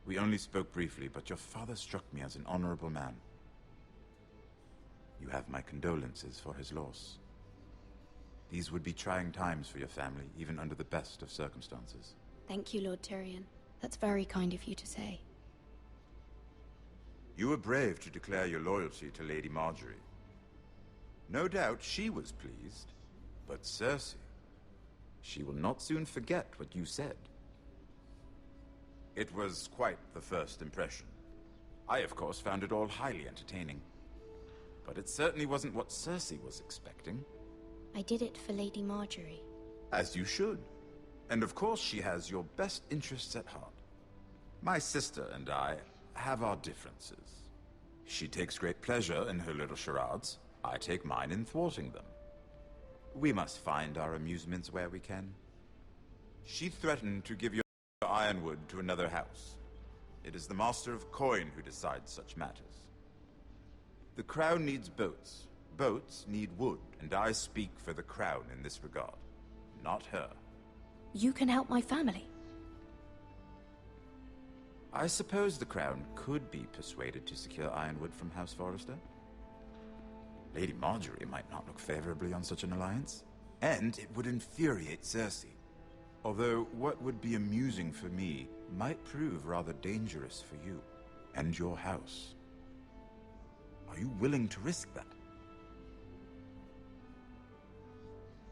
We only spoke briefly, but your father struck me as an honorable man. You have my condolences for his loss. These would be trying times for your family, even under the best of circumstances. Thank you, Lord Tyrion. That's very kind of you to say. You were brave to declare your loyalty to Lady Marjorie. No doubt she was pleased, but Cersei, she will not soon forget what you said. It was quite the first impression. I, of course, found it all highly entertaining. But it certainly wasn't what Cersei was expecting. I did it for Lady Marjorie. As you should. And of course she has your best interests at heart. My sister and I have our differences. She takes great pleasure in her little charades. I take mine in thwarting them. We must find our amusements where we can. She threatened to give your ironwood to another house. It is the Master of Coin who decides such matters. The Crown needs boats. Boats need wood, and I speak for the Crown in this regard, not her. You can help my family. I suppose the Crown could be persuaded to secure ironwood from House Forrester. Lady Marjorie might not look favorably on such an alliance, and it would infuriate Cersei. Although what would be amusing for me might prove rather dangerous for you and your house. Are you willing to risk that?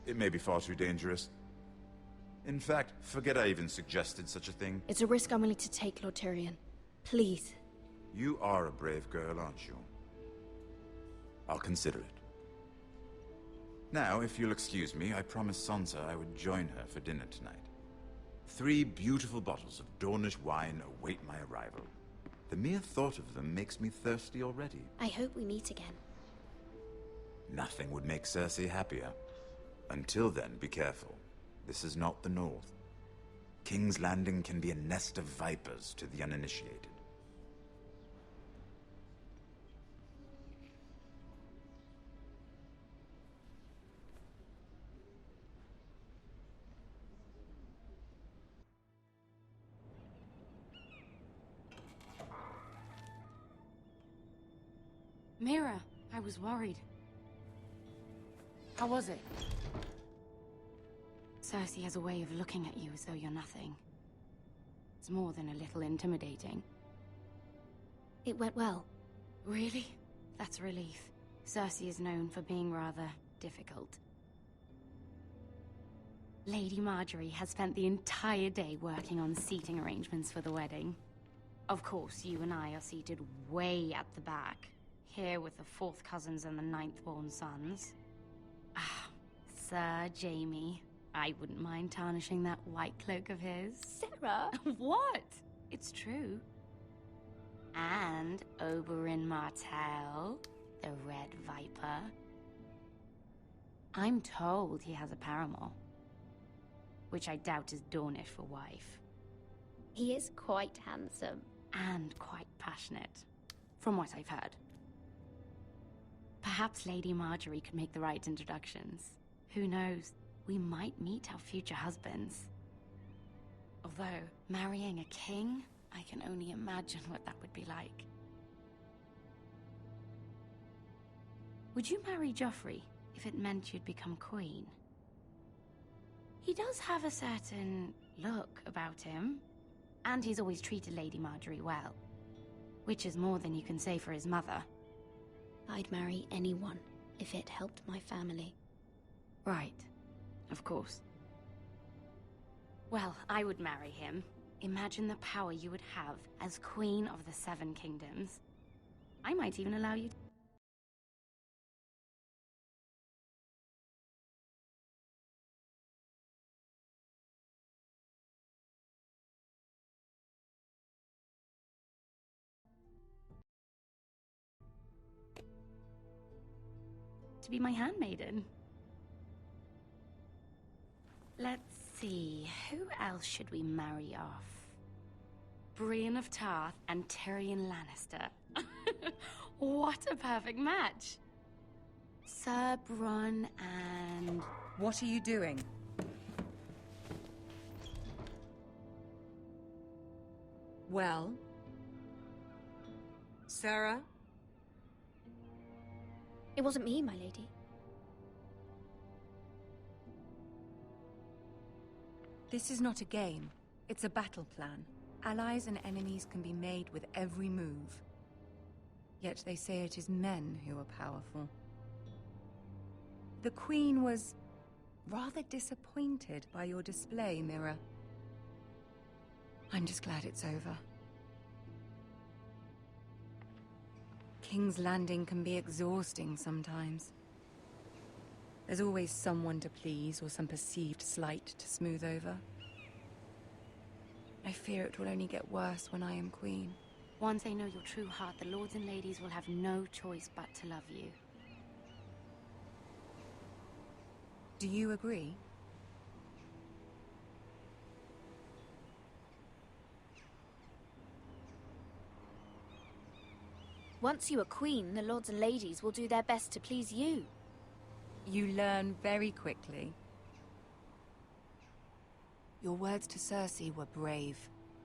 It may be far too dangerous. In fact, forget I even suggested such a thing. It's a risk I'm willing to take, Lord Tyrion. Please. You are a brave girl, aren't you? I'll consider it. Now, if you'll excuse me, I promised Sansa I would join her for dinner tonight. 3 beautiful bottles of Dornish wine await my arrival. The mere thought of them makes me thirsty already. I hope we meet again. Nothing would make Cersei happier. Until then, be careful. This is not the North. King's Landing can be a nest of vipers to the uninitiated. Mira, I was worried. How was it? Cersei has a way of looking at you as though you're nothing. It's more than a little intimidating. It went well. Really? That's a relief. Cersei is known for being rather difficult. Lady Marjorie has spent the entire day working on seating arrangements for the wedding. Of course, you and I are seated way at the back, here with the 4th cousins and the 9th-born sons. Ah, Sir Jaime. I wouldn't mind tarnishing that white cloak of his. Sarah! What? It's true. And Oberyn Martell, the Red Viper. I'm told he has a paramour, which I doubt is Dornish for wife. He is quite handsome. And quite passionate, from what I've heard. Perhaps Lady Marjorie could make the right introductions. Who knows? We might meet our future husbands. Although, marrying a king, I can only imagine what that would be like. Would you marry Joffrey if it meant you'd become queen? He does have a certain look about him, and he's always treated Lady Marjorie well, which is more than you can say for his mother. I'd marry anyone if it helped my family. Right. Of course. Well, I would marry him. Imagine the power you would have as Queen of the 7 Kingdoms. I might even allow you to be my handmaiden. Let's see, who else should we marry off? Brienne of Tarth and Tyrion Lannister. What a perfect match! Sir Bronn and... What are you doing? Well? Sarah? It wasn't me, my lady. This is not a game. It's a battle plan. Allies and enemies can be made with every move. Yet they say it is men who are powerful. The Queen was rather disappointed by your display, Mira. I'm just glad it's over. King's Landing can be exhausting sometimes. There's always someone to please or some perceived slight to smooth over. I fear it will only get worse when I am queen. Once they know your true heart, the lords and ladies will have no choice but to love you. Do you agree? Once you are queen, the lords and ladies will do their best to please you. You learn very quickly. Your words to Cersei were brave,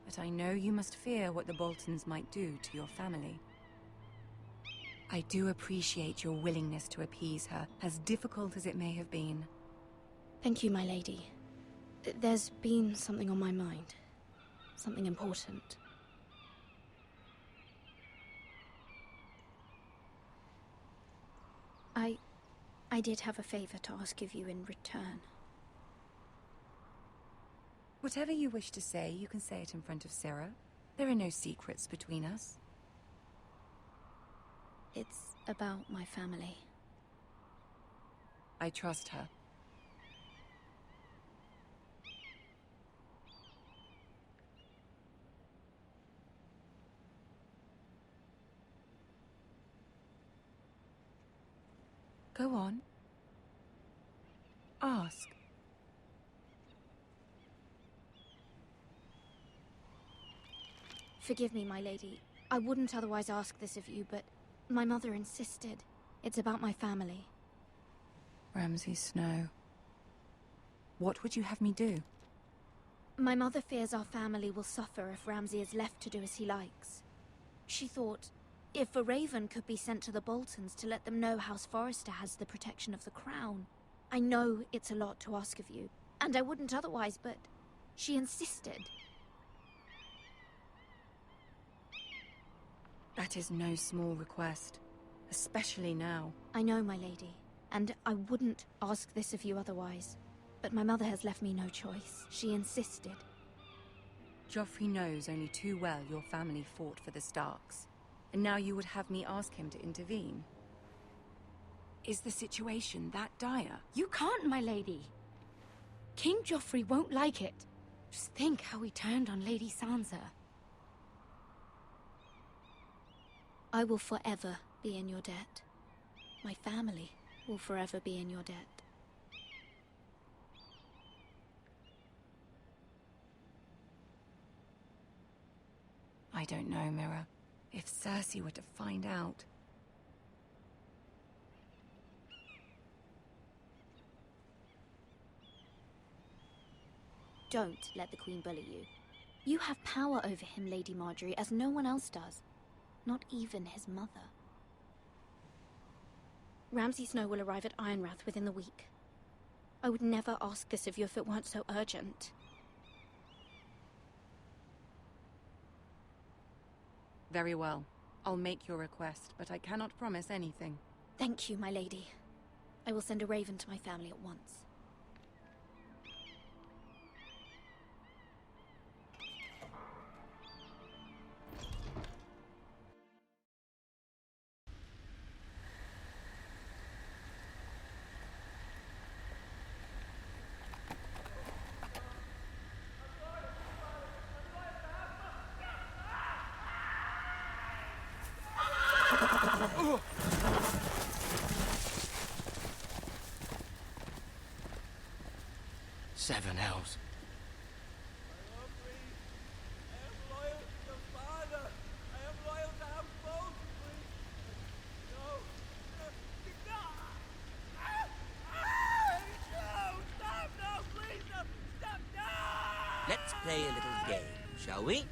but I know you must fear what the Boltons might do to your family. I do appreciate your willingness to appease her, as difficult as it may have been. Thank you, my lady. There's been something on my mind. Something important. I did have a favor to ask of you in return. Whatever you wish to say, you can say it in front of Sarah. There are no secrets between us. It's about my family. I trust her. Go on. Ask. Forgive me, my lady. I wouldn't otherwise ask this of you, but my mother insisted. It's about my family. Ramsay Snow. What would you have me do? My mother fears our family will suffer if Ramsay is left to do as he likes. She thought, if a raven could be sent to the Boltons to let them know House Forrester has the protection of the crown. I know it's a lot to ask of you, and I wouldn't otherwise, but she insisted. That is no small request, especially now. I know, my lady, and I wouldn't ask this of you otherwise. But my mother has left me no choice. She insisted. Joffrey knows only too well your family fought for the Starks. And now you would have me ask him to intervene? Is the situation that dire? You can't, my lady. King Joffrey won't like it. Just think how he turned on Lady Sansa. I will forever be in your debt. My family will forever be in your debt. I don't know, Mira. If Cersei were to find out... Don't let the Queen bully you. You have power over him, Lady Marjorie, as no one else does. Not even his mother. Ramsay Snow will arrive at Ironrath within the week. I would never ask this of you if it weren't so urgent. Very well. I'll make your request, but I cannot promise anything. Thank you, my lady. I will send a raven to my family at once. Seven hells. Let's play a little game, shall we?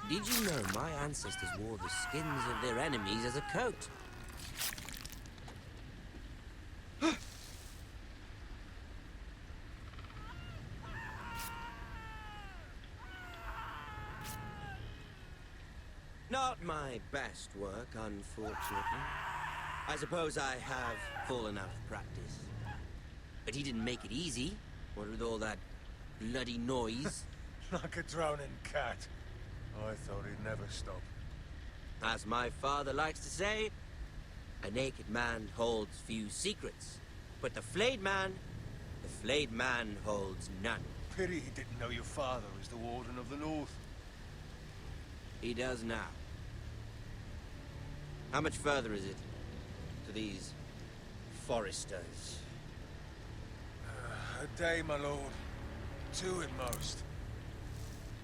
Did you know my ancestors wore the skins of their enemies as a coat? Not my best work, unfortunately. I suppose I have fallen out of practice. But he didn't make it easy, what with all that bloody noise. Like a drowning cat. I thought he'd never stop. As my father likes to say, a naked man holds few secrets, but the flayed man holds none. Pity he didn't know your father was the Warden of the North. He does now. How much further is it to these foresters? A day, my lord. 2 at most.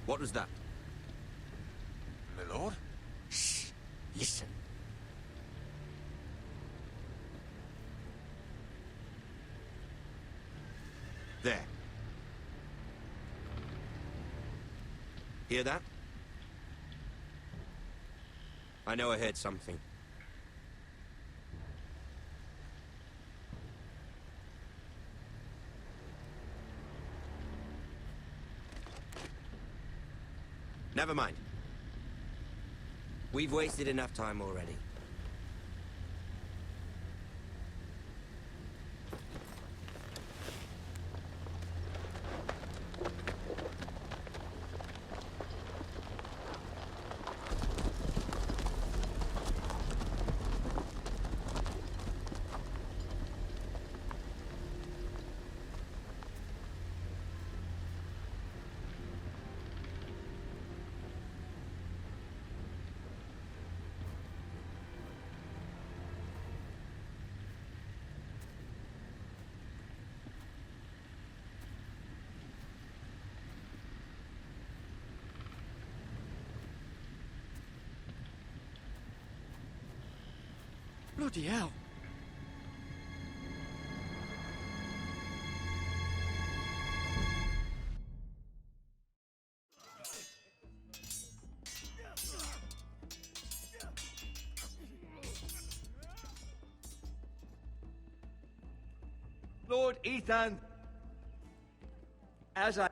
What was that? My lord? Shh! Listen. There. Hear that? I know I heard something. Never mind. We've wasted enough time already. Bloody hell. Lord Ethan, as I